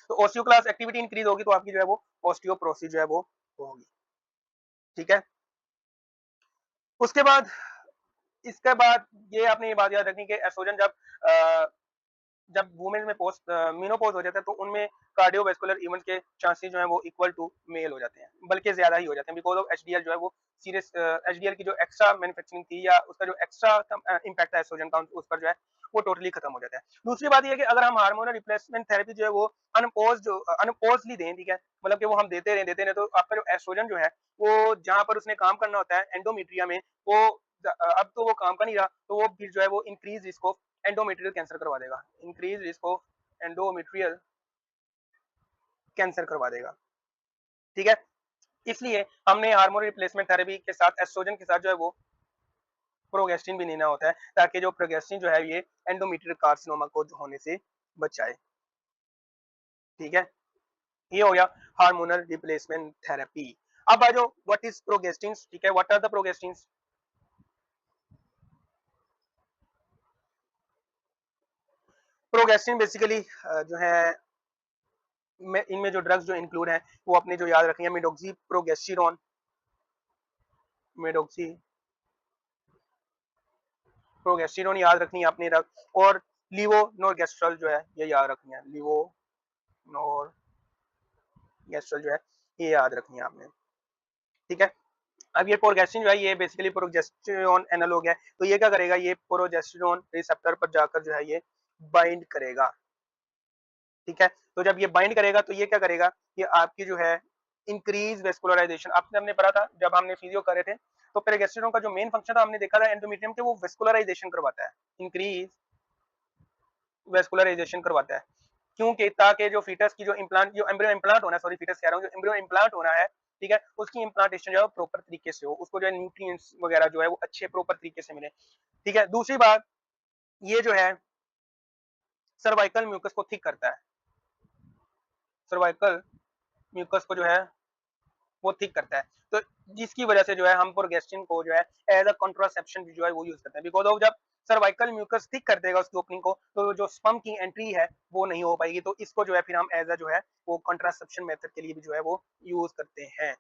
तो ऑस्टियोक्लास्ट एक्टिविटी इंक्रीज होगी तो आपकी जो है वो ऑस्टियोप्रोसिस जो है वो होगी, ठीक है। उसके बाद इसके बाद ये आपने ये बात याद रखनी कि एस्ट्रोजन जब वुमेन में पोस्ट मीनोपॉज हो जाता है तो उनमें कार्डियोवास्कुलर इवेंट के चांसेस जो है वो इक्वल टू मेल हो जाते हैं, बल्कि ज्यादा ही हो जाते हैं, बिकॉज ऑफ एचडीएल जो है वो सीरियस एचडीएल की जो एक्स्ट्रा मैन्युफैक्चरिंग थी या उसका जो एक्स्ट्रा इम्पैक्ट है एस्ट्रोजन का उस पर जो है वो टोटली खत्म हो जाता है। दूसरी बात यह है कि अगर हम हार्मोनल रिप्लेसमेंट थेरेपी जो है वो अनपोजली दें, ठीक है, मतलब कि वो हम देते रहे तो आपका जो एस्ट्रोजन जो है वो जहां पर उसने काम करना होता है एंडोमेट्रिया में, वो अब तो वो काम का नहीं रहा, तो वो फिर जो है वो increase risk of endometrial cancer करवा देगा, increase risk of endometrial cancer करवा देगा, ठीक है। इसलिए हमने हार्मोन रिप्लेसमेंट थेरेपी के साथ एस्ट्रोजन के साथ जो है वो प्रोगेस्टिन भी लेना होता है, ताकि जो प्रोगेस्टिन जो है ये एंडोमेट्रियल कार्सिनोमा को होने से बचाए, ठीक है। ये हो गया हार्मोनल रिप्लेसमेंट थेरेपी। अब आ जाओ व्हाट इज प्रोगेस्टिन, ठीक है, व्हाट आर द प्रोगेस्टिन। प्रोगेस्टिन बेसिकली जो है इनमें जो ड्रग्स जो इंक्लूड है वो अपने जो याद रखनी है, मिडोक्सी प्रोगेस्टिरोन, मिडोक्सी प्रोगेस्टिरोन याद रखनी है आपने रख, और लीवोनोर्गेस्ट्रल जो है ये याद रखनी है, लीवोनोर्गेस्ट्रल जो है ये याद रखनी है आपने, ठीक है। अब ये प्रोगेस्टिन जो है ये बेसिकली प्रोजेस्टेरोन एनालॉग है, तो ये क्या करेगा, ये प्रोजेस्टेरोन रिसेप्टर पर जाकर जो है ये बाइंड करेगा, ठीक है। तो जब ये बाइंड करेगा तो ये क्या करेगा, ये आपकी जो है इंक्रीज वेस्कुलराइजेशन, आपने हमने पढ़ा था जब हमने फिजियो कर रहे थे, तो प्रोजेस्टेरोन का जो मेन फंक्शन था हमने देखा था एंडोमेट्रियम के, वो वेस्कुलराइजेशन करवाता है, इंक्रीज वेस्कुलराइजेशन करवाता है। क्योंकि ताकि जो फीटस की जो इम्प्लांट, जो एम्ब्रियो इम्प्लांट होना है, सॉरी फीटस कह रहा हूँ, जो एम्ब्रियो इम्प्लांट होना है, ठीक है, उसकी इम्प्लांटेशन जो है प्रॉपर तरीके से हो, उसको जो है न्यूट्रिएंट्स वगैरह जो है वो अच्छे प्रॉपर तरीके से मिले। ठीक है। दूसरी बात, ये जो है सर्वाइकल म्यूकस को थिक करता है, सर्वाइकल म्यूकस को जो है वो थिक करता है। तो जिसकी वजह से जो है हम प्रोगेस्टिन को जो है एज अ कॉन्ट्रासेप्शन जो है वो यूज करते हैं, बिकॉज ऑफ जब सर्वाइकल म्यूकस थिक कर देगा उसकी ओपनिंग को, तो जो स्पर्म की एंट्री है वो नहीं हो पाएगी, तो इसको जो है फिर हम एज अ जो है वो कॉन्ट्रासेप्शन मेथड के लिए भी जो है वो यूज करते हैं।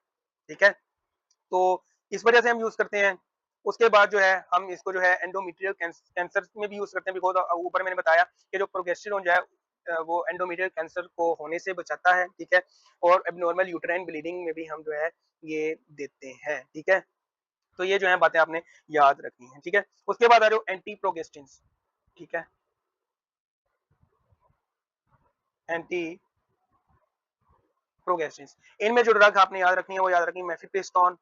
ठीक है। तो इस वजह से हम यूज करते हैं। उसके बाद जो है हम इसको जो है एंडोमेट्रियल कैंसर में भी यूज करते हैं, बिकॉज ऊपर मैंने बताया कि जो प्रोगेस्टेरोन जो है वो एंडोमेट्रियल कैंसर को होने से बचाता है। ठीक है। और एबनॉर्मल यूट्राइन ब्लीडिंग में भी हम जो है ये देते हैं। ठीक है। तो ये जो है बातें आपने याद रखनी है। ठीक है। उसके बाद आ जाओ एंटी प्रोगेस्टिन। ठीक है। एंटी प्रोगेस्टिन, इनमें जो ड्रग आपने याद रखनी है वो याद रखनी है मेफिप्रिस्टोन,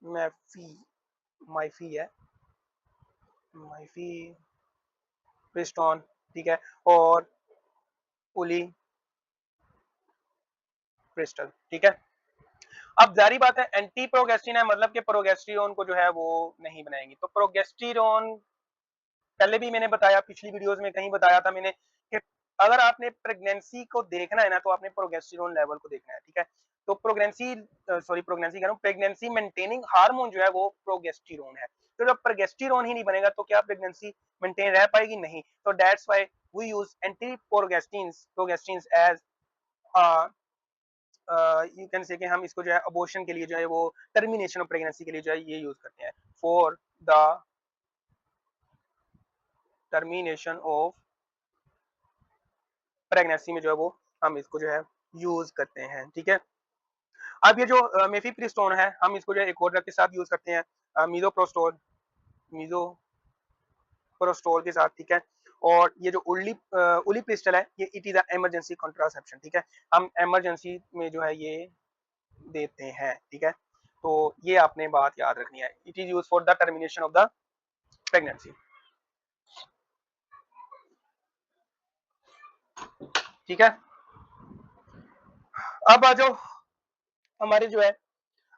मैफी माइफी है, माइफी प्रिस्टोन। ठीक है। और उली क्रिस्टल। ठीक है। अब जारी बात है एंटी प्रोगेस्टिन है, मतलब कि प्रोगेस्टेरोन को जो है वो नहीं बनाएंगी। तो प्रोगेस्टेरोन पहले भी मैंने बताया, पिछली वीडियोस में कहीं बताया था मैंने कि अगर आपने प्रेगनेंसी को देखना है ना, तो आपने प्रोगेस्टेरोन लेवल को देखना है। ठीक है। तो प्रेगनेंसी कह रहा हूँ, प्रेगनेंसी मेंटेनिंग हार्मोन जो है वो प्रोगेस्टेरोन है। तो जब प्रोगेस्टेरोन ही नहीं बनेगा तो क्या प्रेगनेंसी मेंटेन रह पाएगी? नहीं। तो that's why we use anti progestins as you can say कि हम इसको जो है अबॉर्शन के लिए जो है वो टर्मिनेशन ऑफ प्रेगनेंसी के लिए जो है ये यूज करते हैं, for the termination of pregnancy में जो है वो हम इसको जो है यूज करते हैं। ठीक है। अब ये जो मेफिप्रिस्टोन है, हम इसको जो है एक और ड्रग के साथ यूज करते हैं, मीजोप्रोस्टोल, मीजोप्रोस्टोल के साथ। ठीक है। और ये जो उलीप्रिस्टल है, ये it is a emergency contraception. ठीक है। हम इमरजेंसी में जो है ये देते हैं। ठीक है। तो ये आपने बात याद रखनी है, it is use for the termination of the pregnancy. ठीक है। अब आ जाओ हमारे जो है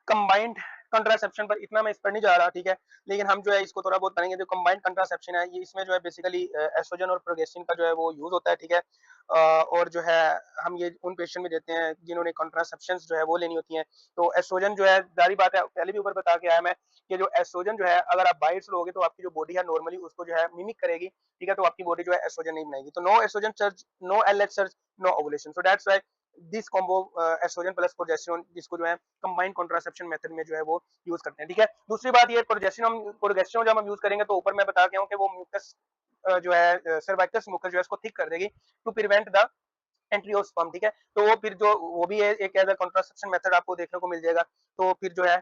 कंबाइंड कंट्रासेप्शन पर, इतना मैं इस पर नहीं जा रहा। ठीक है। लेकिन हम जो है इसको थोड़ा बहुत करेंगे। जो कंबाइंड कंट्रासेप्शन है, ये इसमें जो है बेसिकली एस्ट्रोजन और प्रोगेस्टिन का जो है वो यूज होता है। ठीक है। और जो है हम ये उन पेशेंट में देते हैं जिन्होंने कंट्रासेप्शन जो है वो लेनी होती है। तो एस्ट्रोजन जो है, जारी बात है, पहले भी ऊपर बता के आया मैं कि जो एस्ट्रोजन जो है अगर आप बाइट्स लोगे तो आपकी जो बॉडी है नॉर्मली उसको जो है मिमिक करेगी। ठीक है। तो आपकी बॉडी जो है एस्ट्रोजन नहीं बनाएगी। तो no estrogen surge, no LH surge, no ovulation. So that's why this combo estrogen plus progesterone, जिसको जो है कंबाइंड कॉन्ट्रासेप्शन मेथड में जो है वो यूज करते हैं। ठीक है। दूसरी बात ये प्रोजेस्टेरोन जब हम यूज करेंगे तो ऊपर मैं बता के हूँ कि वो म्यूकस जो है सर्वाइकस म्यूकस जो है उसको थिक कर देगी to prevent the entry of sperm. ठीक है। तो वो फिर जो वो भी एक एज अ कॉन्ट्रासेप्शन मेथड आपको देखने को मिल जाएगा। तो फिर जो है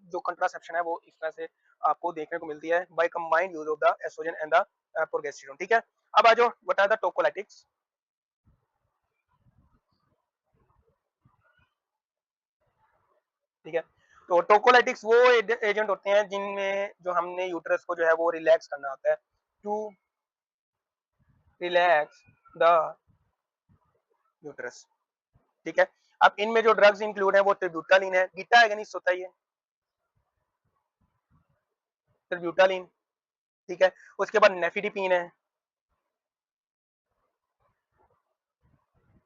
जो कॉन्ट्रासेप्शन है वो इस तरह से आपको देखने को मिलती है by combined use of the estrogen and the progesterone. ठीक है। अब आ जाओ व्हाट आर द टोकोलाइटिक्स। ठीक है। तो टोकोलाइटिक्स वो एजेंट होते हैं जिनमें जो हमने यूट्रस को जो है वो रिलैक्स करना होता है, टू रिलैक्स द यूट्रस। ठीक है। अब इनमें जो ड्रग्स इंक्लूड है वो ट्रिब्यूटालिन है, गीटा एगनिस्ट होता है ये, ट्रिब्यूटालिन। ठीक है। उसके बाद नेफिडिपिन है।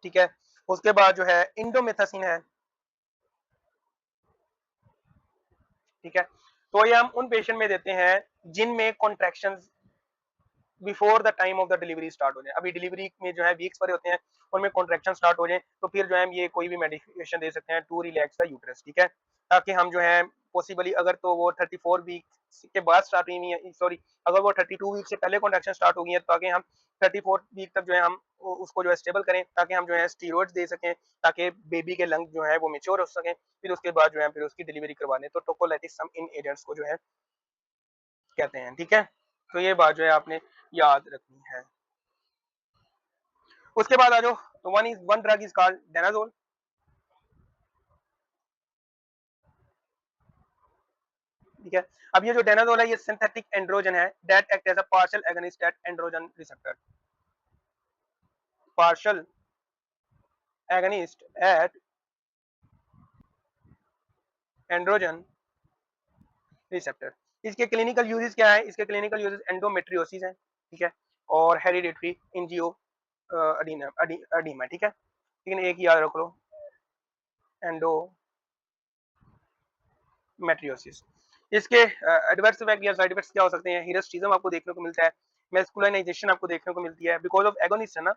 ठीक है। उसके बाद जो है इंडोमेथासिन है। ठीक है। तो ये हम उन पेशेंट में देते हैं जिनमें contractions before the time of the delivery start हो जाए, अभी डिलीवरी में जो है वीक्स परे होते हैं, उनमें कॉन्ट्रैक्शन स्टार्ट हो जाए, तो फिर जो है हम ये कोई भी मेडिकेशन दे सकते हैं टू रिलैक्स द यूट्रस। ठीक है। ताकि हम जो है पॉसिबली अगर तो वो 34 वीक के बाद स्टार्ट हुई है, सॉरी, अगर वो 32 वीक से पहले कॉन्ट्रैक्शन स्टार्ट हो गई है, तो ताकि हम 34 वीक तक जो है हम उसको जो है स्टेबल करें, ताकि हम जो है स्टीरॉइड्स दे सकें, ताकि बेबी के लंग जो है वो मेच्योर हो सकें, फिर उसके बाद जो है फिर उसकी डिलीवरी करवा दें। तो टोकोलाइटिस हम इन एजेंट्स को जो है कहते हैं। ठीक है। तो ये बात जो है आपने याद रखनी है। उसके बाद आ जाओ, one drug is called danazol, ठीक है। अब ये जो डेनाजोल है ये सिंथेटिक एंड्रोजन है that act as a partial agonist at androgen receptor, partial agonist at androgen receptor. इसके क्लिनिकल यूजेस क्या है, इसके क्लिनिकल यूजेस एंडोमेट्रियोसिस है, ठीक है, और हेरिडिटरी इंजियो अडीमा, ठीक है, लेकिन एक याद रख लो, एंडोमेट्रियोसिस। इसके एडवर्स इफेक्ट या साइड इफेक्ट्स क्या हो सकते हैं, हिस्टरिज्म आपको देखने को मिलता है, मैस्कुलिनाइजेशन आपको देखने को मिलती है बिकॉज ऑफ एगोनिस्ट है ना,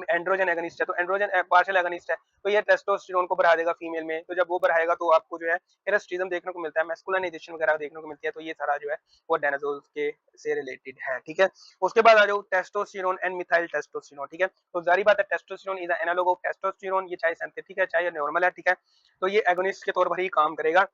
एंड्रोजन एगोनिस्ट है, तो एंड्रोजन पार्शियल एगोनिस्ट है, तो ये टेस्टोस्टेरोन को बढ़ा देगा फीमेल में, तो जब वो बढ़ाएगा तो आपको जो है एरोस्टिज्म देखने को मिलता है, मैस्कुलिनाइजेशन वगैरह देखने को मिलती है, तो ये सारा जो है वो डेनाजोल के से रिलेटेड है, ठीक है। उसके बाद आ जाओ टेस्टोस्टेरोन एंड मिथाइल टेस्टोस्टेरोन, ठीक है, तो जारी बात है testosterone is analogue of testosterone, ये चाहे सिंथेटिक है चाहे नॉर्मल है, ठीक है, तो ये एगोनिस्ट के तौर पर ही काम करेगा,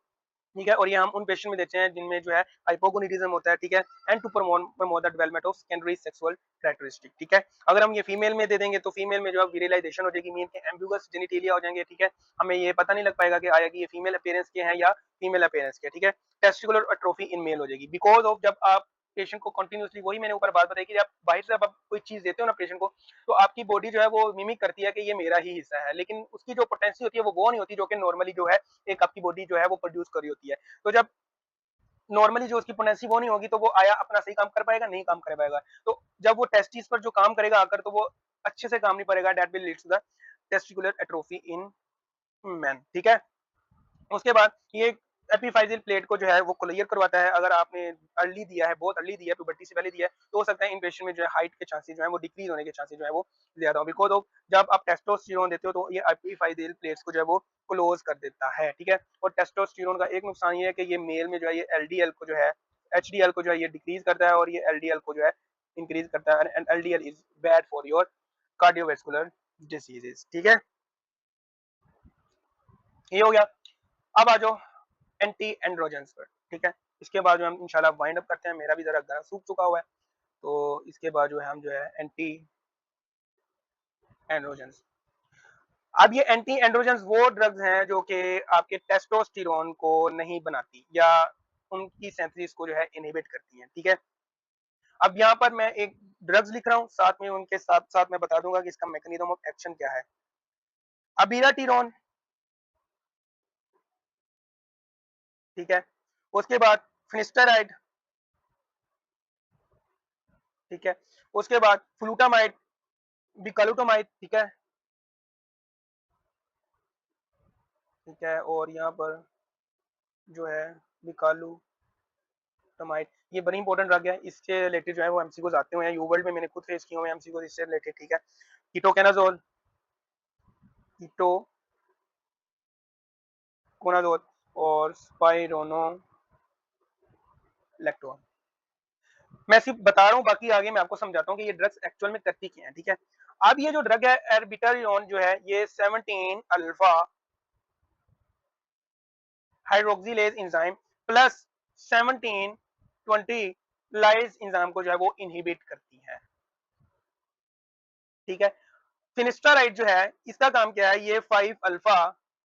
ठीक है, और ये हम उन पेशेंट में देते हैं जिनमें जो है हाइपोगोनिटिज्म होता है, ठीक है, and to promote the development of secondary sexual characteristic, ठीक है। अगर हम ये फीमेल में दे देंगे तो फीमेल में जो है विरिलाइजेशन हो जाएगी, मीन के एम्बिगस जेनिटेलिया हो जाएंगे, ठीक है, हमें ये पता नहीं लग पाएगा कि आया कि ये फीमेल अपीयरेंस के हैं या फीमेल अपीयरेंस के, ठीक है। टेस्टिकुलर एट्रोफी इन मेल हो जाएगी बिकॉज ऑफ जब आप पेशेंट को कंटिन्यूसली, वही मैंने ऊपर बात बताई कि आप बाहर से आप कोई चीज देते हो ना पेशेंट को, तो आपकी बॉडी जो है वो मिमिक करती है कि ये मेरा ही हिस्सा है, लेकिन उसकी जो पोटेंसी होती है वो नहीं होती जो कि नॉर्मली जो है एक आपकी बॉडी जो है वो प्रोड्यूस कर रही होती है। तो जब नॉर्मली जो उसकी पोटेंसी वो नहीं होगी तो वो आया अपना सही काम कर पाएगा, नहीं काम कर पाएगा, तो जब वो टेस्टिस पर जो काम करेगा आकर तो वो अच्छे से काम नहीं करेगा, that will lead to the testicular atrophy in man, ठीक है। उसके बाद ये एपिफाइजिल प्लेट को जो है वो क्लियर करवाता है, अगर आपने अर्ली दिया है, बहुत अर्ली दिया है, पुबर्टी से पहले दिया है, तो हो सकता है इन पेशेंट में जो है हाइट के चांसेस जो है वो डिक्रीज होने के चांसेस जो है वो ज्यादा हो, बिकॉज ऑफ जब आप टेस्टोस्टेरोन देते हो तो ये एपिफाइजिल प्लेट्स को जो है वो क्लोज कर देता है, ठीक है। और टेस्टोस्टेरोन का एक नुकसान ये है कि ये मेल में जो है ये एलडीएल को जो है एचडीएल को जो है ये डिक्रीज करता है और ये एलडीएल को जो है इंक्रीज करता है, and LDL is bad for your cardiovascular diseases, ठीक है, ये हो गया। अब आ जाओ एंटी एंड्रोजेंस पर, ठीक है, इसके बाद जो हम इंशाल्लाह वाइंड अप करते हैं, मेरा भी जरा गला सूख चुका हुआ है, तो इसके बाद जो है हम जो है एंटी एंड्रोजेंस। अब ये एंटी एंड्रोजेंस वो ड्रग्स हैं जो कि आपके टेस्टोस्टेरोन को नहीं बनाती या उनकी सिंथेसिस को जो है इनहिबिट करती हैं, ठीक है। अब यहाँ पर मैं एक ड्रग्स लिख रहा हूँ, साथ में उनके साथ साथ मैं बता दूंगा कि इसका मैकेनिज्म ऑफ एक्शन क्या है। अबीराटीरोन, ठीक है, उसके बाद फिनिस्टेराइड, ठीक है, उसके बाद फ्लूटामाइड, बिकालूटामाइड, ठीक है, ठीक है, और यहाँ पर जो है बिकालू टमाइट, ये बड़ी इंपॉर्टेंट ड्रग है, इसके रिलेटेड जो है वो एमसीक्यूज आते हुए हैं, यू वर्ल्ड में मैंने खुद फेस किए हुए हैं एमसीक्यूज इससे रिलेटेड, ठीक है। कीटोकेनाजोल, कीटोकोनाजोल और स्पाइरोनोलैक्टोन, मैं सिर्फ बता रहा हूँ, बाकी आगे मैं आपको समझाता हूँ कि ये ड्रग्स एक्चुअल में करती क्या है, ठीक है। अब ये जो ड्रग है एर्बिटारियोन जो है ये 17 alpha hydroxylase enzyme plus 17 20 lies enzyme को जो है वो इनहिबिट करती है, ठीक है। फिनिस्टाराइड जो है इसका काम क्या है, ये 5 अल्फा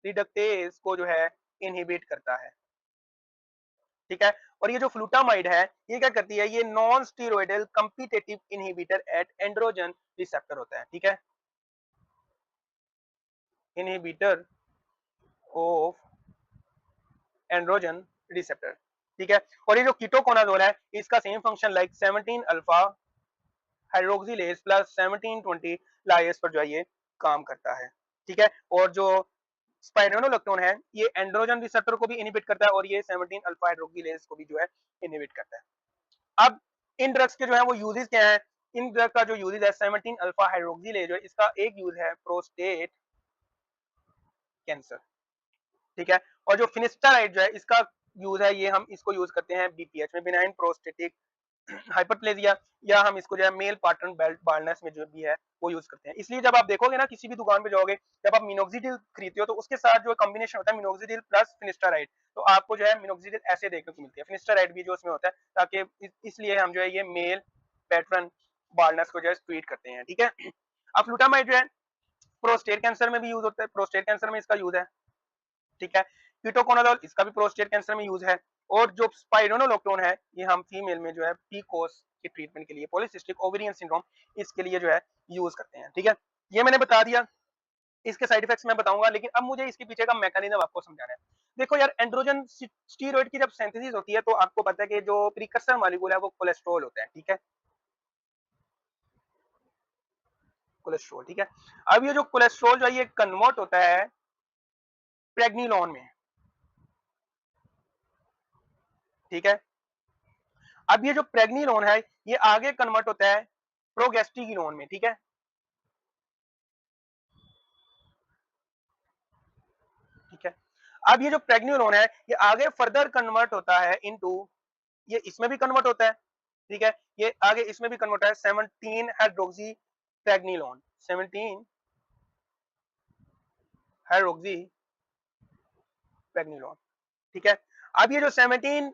रिडक्टेज को जो है इनहिबिट करता है, ठीक है। और ये जो फ्लूटामाइड है ये क्या करती है, ये non steroidal competitive inhibitor at androgen receptor होता है, ठीक है, इनहिबिटर ऑफ एंड्रोजन रिसेप्टर, ठीक है। और ये जो कीटोकोनाजोल है इसका same function like 17 alpha hydroxylase plus 1720 लाइस पर जो है ये काम करता है, ठीक है। और जो स्पाइरोनोलैक्टोन है ये एंड्रोजन रिसेप्टर को भी इनहिबिट करता है और ये 17 अल्फा हाइड्रोक्सिलेज को भी जो है इनहिबिट करता है। अब इन ड्रग्स के जो है वो यूजेस क्या है, इन ड्रग का जो यूजेस है 17 अल्फा हाइड्रोक्सिलेज है, इसका एक यूज है प्रोस्टेट कैंसर, ठीक है। और जो फिनिस्टाराइड जो है इसका यूज है, ये हम इसको यूज करते हैं बीपीएच में, बिनाइन प्रोस्टेटिक हाइपरप्लेजिया, या हम इसको जो है मेल पार्टन बेल्ट बाल्डनेस में जो भी है वो यूज करते हैं। इसलिए जब आप देखोगे ना किसी भी दुकान पे जाओगे, जब आप मिनोक्सिडिल खरीदते हो तो उसके साथ जो कॉम्बिनेशन होता है मिनोक्सिडिल प्लस फिनिस्टाराइड, तो आपको जो है मिनोक्सिडिल ऐसे देखने को मिलती है, फिनिस्टाराइड भी जो उसमें होता है, ताकि इसलिए हम जो है ये मेल पैटर्न बाल्डनेस को जो है ट्रीट करते हैं, ठीक है। अब फ्लूटामाइड जो है प्रोस्टेट कैंसर में भी यूज होता है, प्रोस्टेट कैंसर में इसका यूज है, ठीक है। कीटोकोनाजोल इसका भी प्रोस्टेट कैंसर में यूज है, और जो स्पाइरोनोलोक्टोन है ये हम फीमेल में जो है पीकोस के ट्रीटमेंट के लिए, पॉलीसिस्टिक ओवेरियन सिंड्रोम, इसके लिए जो है यूज करते हैं, ठीक है। ये मैंने बता दिया, इसके साइड इफेक्ट्स मैं बताऊंगा, लेकिन अब मुझे इसके पीछे का मैकेनिज्म आपको समझाना है। देखो यार, एंड्रोजन स्टीरॉयड की जब सिंथेसिस होती है तो आपको पता है कि जो प्रीकर्सर मॉलिक्यूल है वो कोलेस्ट्रॉल होता है, ठीक है, कोलेस्ट्रॉल, ठीक है। अब ये जो कोलेस्ट्रॉल जो है ये कन्वर्ट होता है प्रेग्निलॉन में, ठीक है। अब ये जो प्रेग्निलॉन है ये आगे कन्वर्ट होता है प्रोगेस्टिगिनोन में, ठीक है, ठीक है। अब ये जो प्रेग्निलॉन है ये आगे फर्दर कन्वर्ट होता है इनटू, ये इसमें भी कन्वर्ट होता है, ठीक है, ये आगे इसमें भी कन्वर्ट है 17 हाइड्रोक्सी प्रेग्निलॉन, 17 हाइड्रोक्सी प्रेग्निलॉन, ठीक है। अब ये जो 17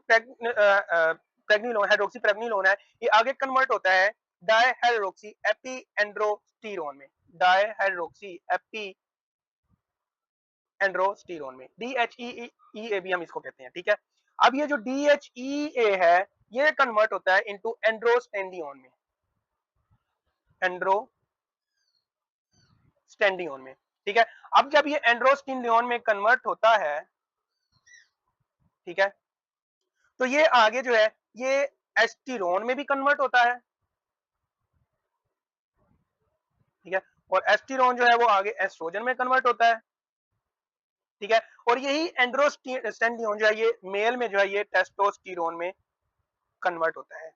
प्रेग्निलॉन हाइड्रोक्सी प्रेग्निलॉन है ये आगे कन्वर्ट होता है डाईहाइड्रोक्सी एपी एंड्रोस्टीरोन में, डाईहाइड्रोक्सी एपी एंड्रोस्टीरोन में, DHEA भी हम इसको कहते हैं, ठीक है। अब ये जो DHEA है ये कन्वर्ट होता है इनटू एंड्रोस्टेंडियोन में, एंड्रोस्टेंडियोन में, ठीक है। अब जब ये एंड्रोस्टेंडियोन में कन्वर्ट होता है, ठीक है, तो ये आगे जो है ये एस्टिरोन में भी कन्वर्ट होता है, ठीक है, और एस्टिरोन जो है वो आगे एस्ट्रोजन में कन्वर्ट होता है, ठीक है। और यही एंड्रोस्टेंडियोन जो है ये मेल में जो है ये टेस्टोस्टेरोन में कन्वर्ट होता है,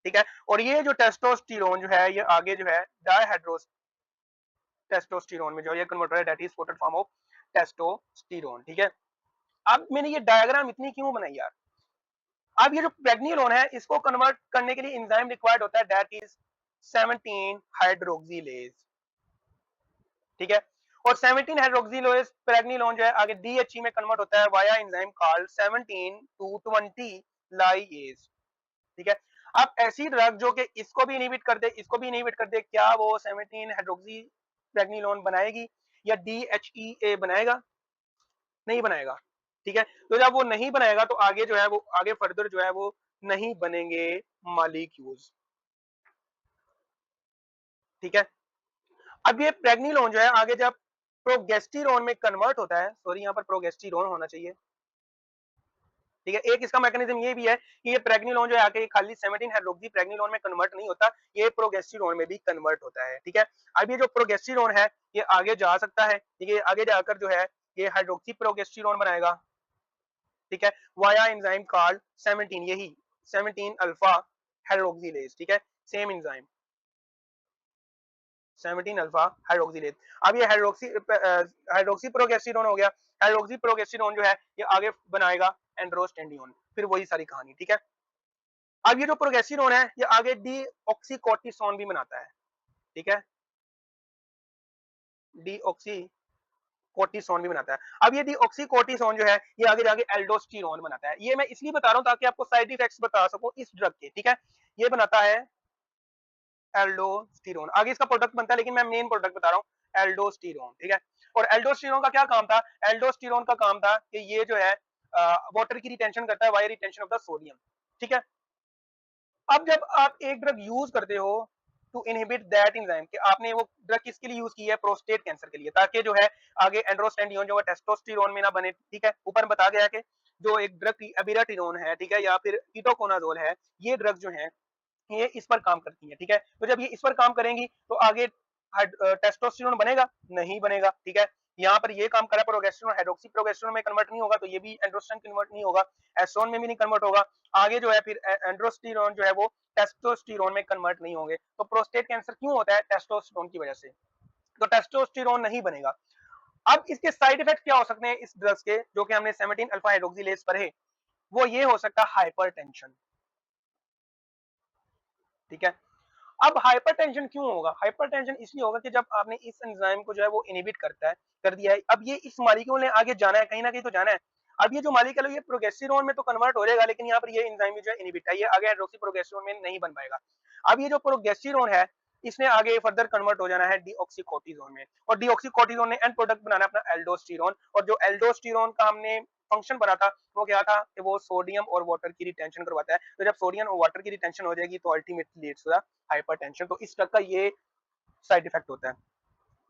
ठीक है। और ये जो टेस्टोस्टेरोन जो है ये आगे जो है डाईहाइड्रोस टेस्टोस्टेरोन में जो ये कन्वर्ट हो रहा है, that is total form of testosterone, ठीक है। अब मैंने ये डायग्राम इतनी क्यों बनाई यार, अब ये जो प्रेग्निलोन है इसको कन्वर्ट करने के लिए एंजाइम रिक्वायर्ड होता है, दैट इज 17 हाइड्रोक्सिलेज, ठीक है। और 17 हाइड्रोक्सिलेज प्रेग्निलोन जो है आगे डीएचई में कन्वर्ट होता है via enzyme called 17 to 20 lyase, ठीक है। अब ऐसी ड्रग जो कि इसको भी इनहिबिट कर दे, इसको भी इनहिबिट कर दे, क्या वो 17 हाइड्रोक्सी प्रेग्निलोन बनाएगी या डीएचईए बनाएगा? नहीं बनाएगा, ठीक है। तो जब वो नहीं बनाएगा तो आगे जो है वो आगे फर्दर जो है वो नहीं बनेंगे मॉलिक्यूल्स, ठीक है। अब ये प्रेग्निलोन जो है आगे जब प्रोगेस्टेरोन में कन्वर्ट होता है, सॉरी यहाँ पर प्रोगेस्टेरोन होना चाहिए, ठीक है। एक इसका मैकेनिज्म ये भी है कि ये प्रेग्निलोन जो है आके खाली 17 हाइड्रोक्सी प्रेग्निलोन में कन्वर्ट नहीं होता, ये प्रोगेस्टेरोन में भी कन्वर्ट होता है, ठीक है। अब ये जो प्रोगेस्टेरोन है ये आगे जा सकता है, ठीक है, आगे जाकर जो है ये हाइड्रोक्सी प्रोगेस्टेरोन बनाएगा, ठीक है, वाया एंजाइम कॉल्ड 17, यही 17 अल्फा हाइड्रोक्सिलेज, ठीक है, सेम एंजाइम 17 अल्फा हाइड्रोक्सिलेज। अब ये हाइड्रोक्सी प्रोगेस्टेरोन हो गया, हाइड्रोक्सी प्रोगेस्टेरोन जो है ये आगे बनाएगा एंड्रोस्टेंडियोन, फिर वही सारी कहानी, ठीक है। अब ये जो प्रोगेस्टेरोन है ये आगे डीऑक्सीकोर्टिसोन भी बनाता है, ठीक है, डीऑक्सीकोर्टिसोन भी बनाता है। अब ये डीऑक्सीकोर्टिसोन जो है ये आगे जाके एल्डोस्टेरोन बनाता है, ये मैं इसलिए बता रहा हूं ताकि आपको साइड इफेक्ट्स बता सकूं इस ड्रग के, ठीक है। ये बनाता है एल्डोस्टेरोन, आगे इसका प्रोडक्ट बनता है लेकिन मैं मेन प्रोडक्ट बता रहा हूँ एल्डोस्टेरोन, ठीक है। और एल्डोस्टेरोन का क्या काम था, एल्डोस्टेरोन का काम था कि ये जो है वाटर की रिटेंशन करता है, wire retention of the sodium, ठीक है। अब जब आप एक ड्रग यूज करते हो टू इनहिबिट दैट एंजाइम, कि आपने वो ड्रग किसके लिए यूज की है, प्रोस्टेट कैंसर के लिए, ताकि जो है आगे एंड्रोस्टेंडियोन जो है टेस्टोस्टेरोन में ना बने, ठीक है। ऊपर बता गया कि जो एक ड्रग एबिराटिरोन है, ठीक है, या फिर कीटोकोनाजोल है, ये ड्रग जो है ये इस पर काम करती है, ठीक है। तो जब ये इस पर काम करेंगी तो आगे टेस्टोस्टेरोन बनेगा नहीं बनेगा, ठीक है। यहाँ पर ये काम करा प्रोगेस्टेरोन हाइड्रोक्सी प्रोगेस्टेरोन में कन्वर्ट नहीं होगा तो ये भी एंड्रोस्टेरोन कन्वर्ट नहीं होगा, एस्ट्रोन में भी नहीं कन्वर्ट होगा, आगे जो है फिर एंड्रोस्टेरोन जो है वो टेस्टोस्टेरोन में कन्वर्ट नहीं होंगे। तो प्रोस्टेट कैंसर क्यों होता है, टेस्टोस्टेरोन की वजह से, तो टेस्टोस्टेरोन नहीं बनेगा। अब इसके साइड इफेक्ट क्या हो सकते हैं इस ड्रग्स के, जो कि हमने 17 अल्फा हाइड्रोक्सिलेज पर है, वो ये हो सकता है हाइपरटेंशन, ठीक है। अब हाइपरटेंशन क्यों होगा, हाइपरटेंशन इसलिए होगा कि जब आपने इस एंजाइम को जो है वो इनहिबिट कर दिया है, अब ये इस मॉलिक्यूल ने आगे जाना है, कहीं ना कहीं तो जाना है। अब ये जो मॉलिक्यूल है ये प्रोगेस्टेरोन में तो कन्वर्ट हो जाएगा, लेकिन यहाँ पर ये एंजाइम जो है इनहिबिट है, ये आगे हाइड्रोक्सी प्रोगेस्टेरोन में नहीं बन पाएगा। अब ये जो प्रोगेस्टेरोन है इसने आगे फर्दर कन्वर्ट हो जाना है डीऑक्सीकोर्टिजोन में, और डीऑक्सीकोर्टिजोन ने एंड प्रोडक्ट बनाना अपना एल्डोस्टेरोन, और जो एल्डोस्टेरोन का हमने फंक्शन बना था वो क्या था कि वो सोडियम और वाटर की रिटेंशन करवाता है। तो जब सोडियम और वाटर की रिटेंशन हो जाएगी तो ultimately leads to the hypertension. तो इस ड्रग का ये साइड इफेक्ट होता है।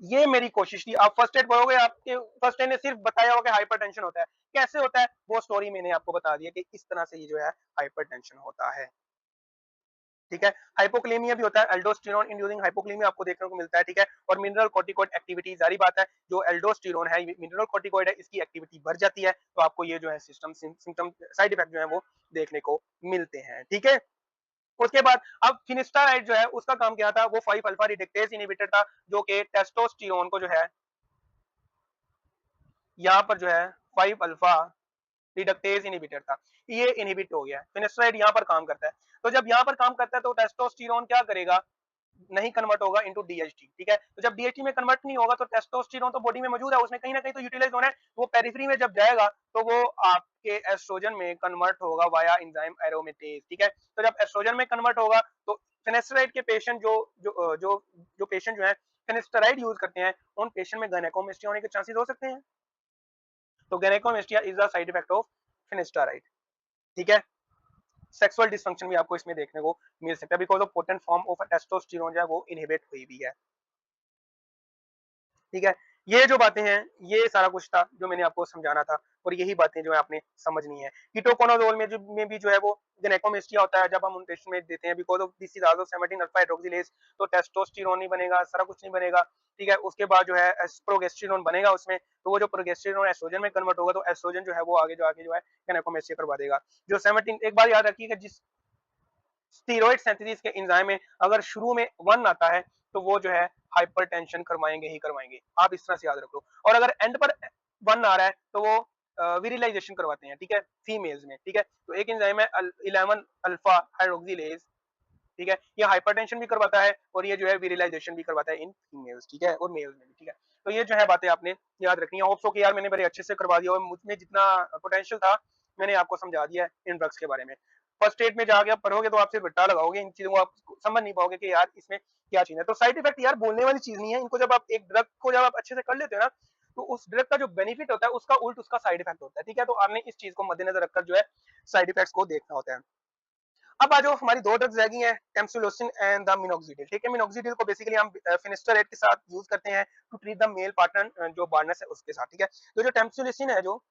ये मेरी कोशिश थी। आप फर्स्ट एड पढ़ोगे, आपके फर्स्ट एड ने सिर्फ बताया होगा कि हाइपरटेंशन होता है, कैसे होता है वो स्टोरी मैंने आपको बता दिया कि इस तरह से ये जो है हाइपरटेंशन होता है। ठीक है, हाइपोक्लेमिया भी होता है, एल्डोस्टेरोन इंड्यूसिंग हाइपोक्लेमिया आपको देखने को मिलता है। ठीक है, और मिनरल कोर्टिकोइड एक्टिविटी, जारी बात है जो एल्डोस्टेरोन है मिनरल कोर्टिकोइड है, इसकी एक्टिविटी बढ़ जाती है तो आपको ये जो है सिम्टम साइड इफेक्ट जो है वो देखने को मिलते हैं। ठीक है, उसके बाद अब फिनिस्टाराइड जो है उसका काम क्या था, वो 5 अल्फा रिडक्टेज इनहिबिटर था जो कि टेस्टोस्टेरोन को जो है यहाँ पर जो है 5 अल्फा रिडक्टेज इनहिबिटर था, ये इनहिबिट हो गया है। फिनिस्टाराइड यहाँ पर काम करता है, तो जब यहाँ पर काम करता है तो टेस्टोस्टेरोन क्या करेगा, नहीं कन्वर्ट होगा इनटू डीएचटी। ठीक है, तो जब डीएचटी में कन्वर्ट नहीं होगा तो टेस्टोस्टेरोन तो बॉडी में मौजूद है, उसने कहीं ना कहीं तो यूटिलाइज होना है, वो पेरिफेरी में जब जाएगा तो वो आपके एस्ट्रोजन में कन्वर्ट होगा वाया एंजाइम एरोमेटेज। ठीक है, तो जब एस्ट्रोजन में कन्वर्ट होगा तो फिनेस्टराइड के पेशेंट जो पेशेंट जो है फिनेस्टराइड यूज करते हैं उन पेशेंट में गायनेकोमेस्टिया होने के चांसेस हो सकते हैं। तो gynaecomastia is the side effect of finasteride. ठीक है, सेक्सुअल डिसफंक्शन भी आपको इसमें देखने को मिल सकता है because of potent form of testosterone जो है वो इनहिबिट हुई भी है। ठीक है, ये जो बातें हैं ये सारा कुछ था जो मैंने आपको समझाना था, और यही बातें जो है आपने समझनी है। कीटोकोनाजोल में भी जो है वो गिनेकोमेस्टिया होता है जब हम उन पेशेंट में देते हैं because of this is also 17 alpha hydroxylase, तो टेस्टोस्टेरोन नहीं बनेगा, सारा कुछ नहीं बनेगा। ठीक है, उसके बाद जो है प्रोगेस्टेरोन बनेगा उसमें, तो वो जो प्रोगेस्टेरोन एस्ट्रोजन में कन्वर्ट होगा तो एस्ट्रोजन जो है वो आगे जो है गिनेकोमेस्टिया करवा देगा। जो 17, एक बार याद रखिएगा, जिस स्टीरॉइड सिंथेसिस के एंजाइम में अगर शुरू में 1 आता है तो वो जो है हाइपरटेंशन करवाएंगे ही करवाएंगे, आप इस तरह से याद रखो। और अगर एंड पर 1 आ रहा है तो वो विरिलाइजेशन करवाते हैं। ठीक है, फीमेल्स में। ठीक है, तो एक एंजाइम है 11 अल्फा हाइड्रोक्सिलेज। ठीक है, ये हाइपरटेंशन भी करवाता है और ये जो है विरिलाइजेशन भी करवाता है इन फीमेल्स। ठीक है, और मेल्स में भी। ठीक है, तो ये जो है बातें आपने याद रखनी है। होप सो कि यार मैंने बड़े अच्छे से करवा दिया और मुझमें जितना पोटेंशियल था मैंने आपको समझा दिया है इन ड्रग्स के बारे में। फर्स्ट एड में जाके आप पढ़ोगे तो आप सिर्फ रट्टा लगाओगे, इन चीजों को आप समझ नहीं पाओगे कि यार इसमें क्या चीज है। तो साइड इफेक्ट यार बोलने वाली चीज नहीं है, इनको जब आप एक ड्रग को जब आप अच्छे से कर लेते हो ना तो उस ड्रग का जो बेनिफिट होता है उसका उल्ट उसका साइड इफेक्ट होता है। ठीक है, तो आपने इस चीज को मद्देनजर रखकर जो है साइड इफेक्ट्स को देखना होता है। अब आ जाओ, हमारी 2 ड्रग्स रह गई हैं, टेम्सुलोसिन एंड द मिनोक्सिडिल। ठीक है, मिनोक्सिडिल को बेसिकली हम फिनिस्टरेट के साथ यूज करते हैं to treat the male partner जो बार्डनेस है उसके साथ। ठीक है, तो जो टेम्सुलोसिन है, जो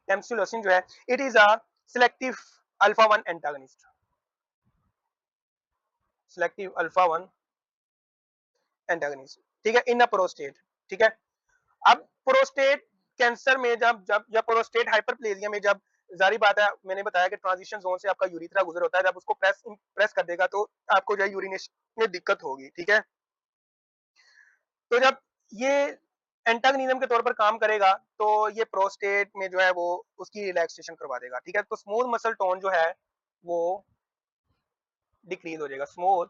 टेम्सुलोसिन जो है it is a selective alpha 1 antagonist, selective alpha 1 antagonist. ठीक है, इन अ प्रोस्टेट। ठीक है, अब प्रोस्टेट कैंसर में जब प्रोस्टेट हाइपरप्लेजिया में जब जारी बात है, मैंने बताया कि ट्रांजिशन जोन से आपका यूरिथ्रा गुजर होता है, जब उसको प्रेस कर देगा तो आपको जो है यूरिनेशन में दिक्कत होगी। ठीक है, तो जब ये एंटागनिज्म के तौर पर काम करेगा तो ये प्रोस्टेट में जो है वो उसकी रिलैक्सेशन करवा देगा। ठीक है, तो स्मूथ मसल टोन जो है वो डिक्रीज हो जाएगा, स्मूथ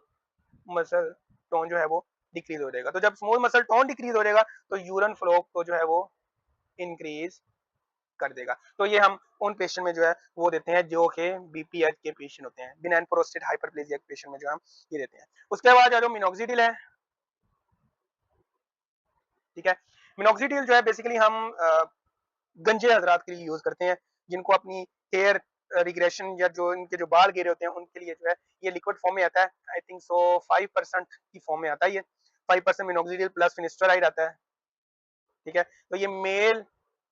मसल टोन जो है वो डिक्रीज हो जाएगा। तो जब स्मूथ मसल टोन डिक्रीज हो जाएगा तो यूरिन फ्लो को जो है वो इंक्रीज कर देगा। तो ये हम उन पेशेंट में जो है वो देते हैं जो कि बीपीएच के पेशेंट होते हैं, बिनाइन प्रोस्टेट हाइपरप्लेजिया के पेशेंट में जो हम ये देते हैं। उसके बाद जो मिनोक्सिडिल है, ठीक है, मिनोक्सिडिल जो है बेसिकली हम गंजे हजरात के लिए यूज करते हैं जिनको अपनी हेयर रिग्रेशन या जो इनके जो बाल गिरे होते हैं उनके लिए जो है ये लिक्विड फॉर्म में आता है। आई थिंक सो 5% की फॉर्म में आता है, ये 5% मिनोक्सिडिल प्लस फिनिस्टराइड आता है। ठीक है, तो ये मेल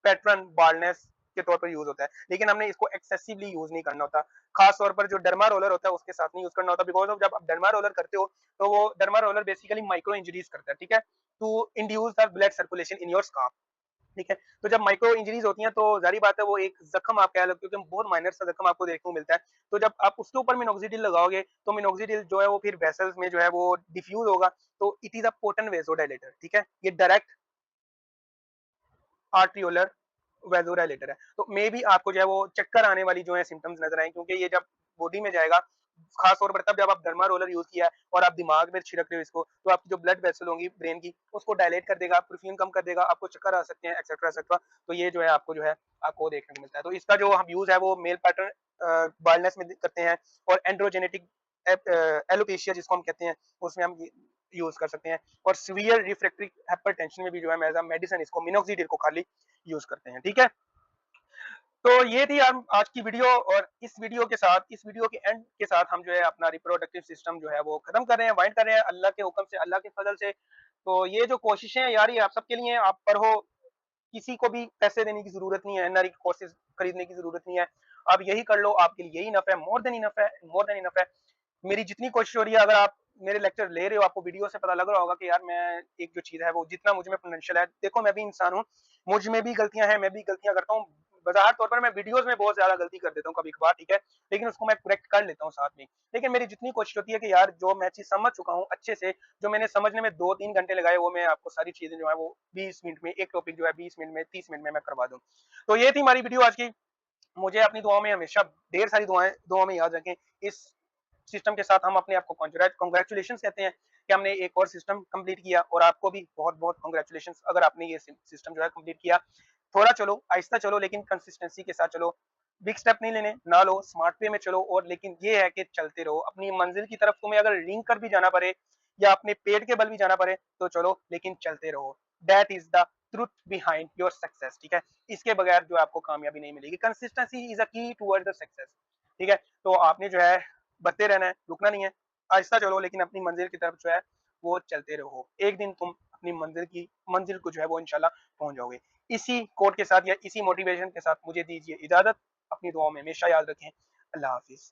पैटर्न बाल्डनेस के तौर पर यूज होता है, लेकिन हमने इसको एक्सेसिवली यूज नहीं करना होता। खास तौर पर जो डर्मा रोलर होता है उसके साथ नहीं यूज करना होता, बिकॉज ऑफ जब आप डर्मा रोलर करते हो तो वो derma roller basically micro injuries करता है। ठीक है, to induce the blood circulation in your scarf. ठीक है, तो जब माइक्रो इंजरीज होती हैं तो जारी बात है वो एक जख्म आप कह लो, क्योंकि बहुत माइनर सा जख्म आपको देखने को मिलता है। तो जब आप उसके ऊपर मिनोक्सिडिल लगाओगे तो मिनोक्सिडिल जो है वो फिर वेसल्स में जो है वो डिफ्यूज होगा, तो it is a potent vasodilator. ठीक है, ये डायरेक्ट आर्ट्रियोलर वेसोडाइलेटर है। तो मे बी आपको जो है वो चक्कर आने वाली जो है सिम्टम्स नजर आए, क्योंकि ये जब बॉडी में जाएगा, खास तौर पर तब जब आप डर्मा रोलर यूज किया है और आप दिमाग में छिड़क रहे हो इसको, तो आपकी जो ब्लड वेसल होंगी ब्रेन की उसको डायलेट कर देगा, परफ्यूम कम कर देगा, आपको चक्कर आ सकते हैं एक्सेट्रा एक्सेट्रा। तो ये जो है आपको जो है आपको देखने को मिलता है। तो इसका जो हम यूज है वो मेल पैटर्न बाल्डनेस में करते हैं और एंड्रोजेनेटिक एलोपेशिया जिसको हम कहते हैं, उसमें हम यूज कर सकते हैं। और सीवियर रिफ्रैक्टरी हाइपरटेंशन में भी जो है एज मेडिसिन इसको मिनोक्सिडिल को खाली यूज करते हैं। ठीक है, तो ये थी हम आज की वीडियो। और इस वीडियो के साथ, इस वीडियो के एंड के साथ हम जो है अपना रिप्रोडक्टिव सिस्टम जो है वो खत्म कर रहे हैं, वाइंड कर रहे हैं अल्लाह के हुक्म से, अल्लाह के फजल से। तो ये जो कोशिशें हैं यार, ये आप सबके लिए, आप पढ़ो, किसी को भी पैसे देने की जरूरत नहीं है, एनआरई कोर्सेज खरीदने की जरूरत नहीं है। आप यही कर लो, आपके लिए यही इनफ है, मोर देन इनफ है, मोर देन इनफ है। मेरी जितनी कोशिश हो रही है, अगर आप मेरे लेक्चर ले रहे हो, आपको वीडियो से पता लग रहा होगा कि यार मैं एक जो चीज है वो जितना मुझ में पोटेंशियल है, देखो मैं भी इंसान हूँ, मुझ में भी गलतियां हैं, मैं भी गलतियां करता हूँ। बाजार तौर पर मैं वीडियोस में बहुत ज्यादा गलती कर देता हूँ कभी कभार, ठीक है, लेकिन उसको मैं करेक्ट कर लेता हूँ साथ में। लेकिन मेरी जितनी कोशिश होती है कि यार जो मैं चीज समझ चुका हूँ अच्छे से, जो मैंने समझने में 2-3 घंटे लगाए, वो मैं आपको सारी चीजें जो है वो 20 मिनट में, एक टॉपिक जो है 20 मिनट में, 30 मिनट में मैं करवा दूँ। तो ये थी हमारी वीडियो आज की। मुझे अपनी दुआओं में हमेशा ढेर सारी दुआओं में याद रखें। इस सिस्टम के साथ हम अपने आप को कॉन्ग्रेचुलेशन कहते हैं कि हमने एक और सिस्टम कंप्लीट किया, और आपको भी बहुत बहुत कॉन्ग्रेचुलेशन अगर आपने ये सिस्टम जो है कंप्लीट किया। थोड़ा चलो, आहिस्ता चलो, लेकिन कंसिस्टेंसी के साथ चलो। बिग स्टेप नहीं लेने, ना लो, स्मार्ट वे में चलो। और लेकिन ये है कि चलते रहो अपनी मंजिल की तरफ। तुम्हें अगर रिंग कर भी जाना पड़े या अपने पेट के बल भी जाना पड़े तो चलो, लेकिन चलते रहो। That is the truth behind your success. ठीक है, इसके बगैर जो आपको कामयाबी नहीं मिलेगी। कंसिस्टेंसी इज अ की टुवर्ड द सक्सेस। ठीक है, तो आपने जो है बढ़ते रहना है, रुकना नहीं है। आहिस्ता चलो, लेकिन अपनी मंजिल की तरफ जो है वो चलते रहो। एक दिन तुम अपनी मंजिल को जो है वो इंशाल्लाह पहुंच जाओगे। इसी कोट के साथ या इसी मोटिवेशन के साथ मुझे दीजिए इजाजत। अपनी दुआओं में हमेशा याद रखें। अल्लाह हाफिज।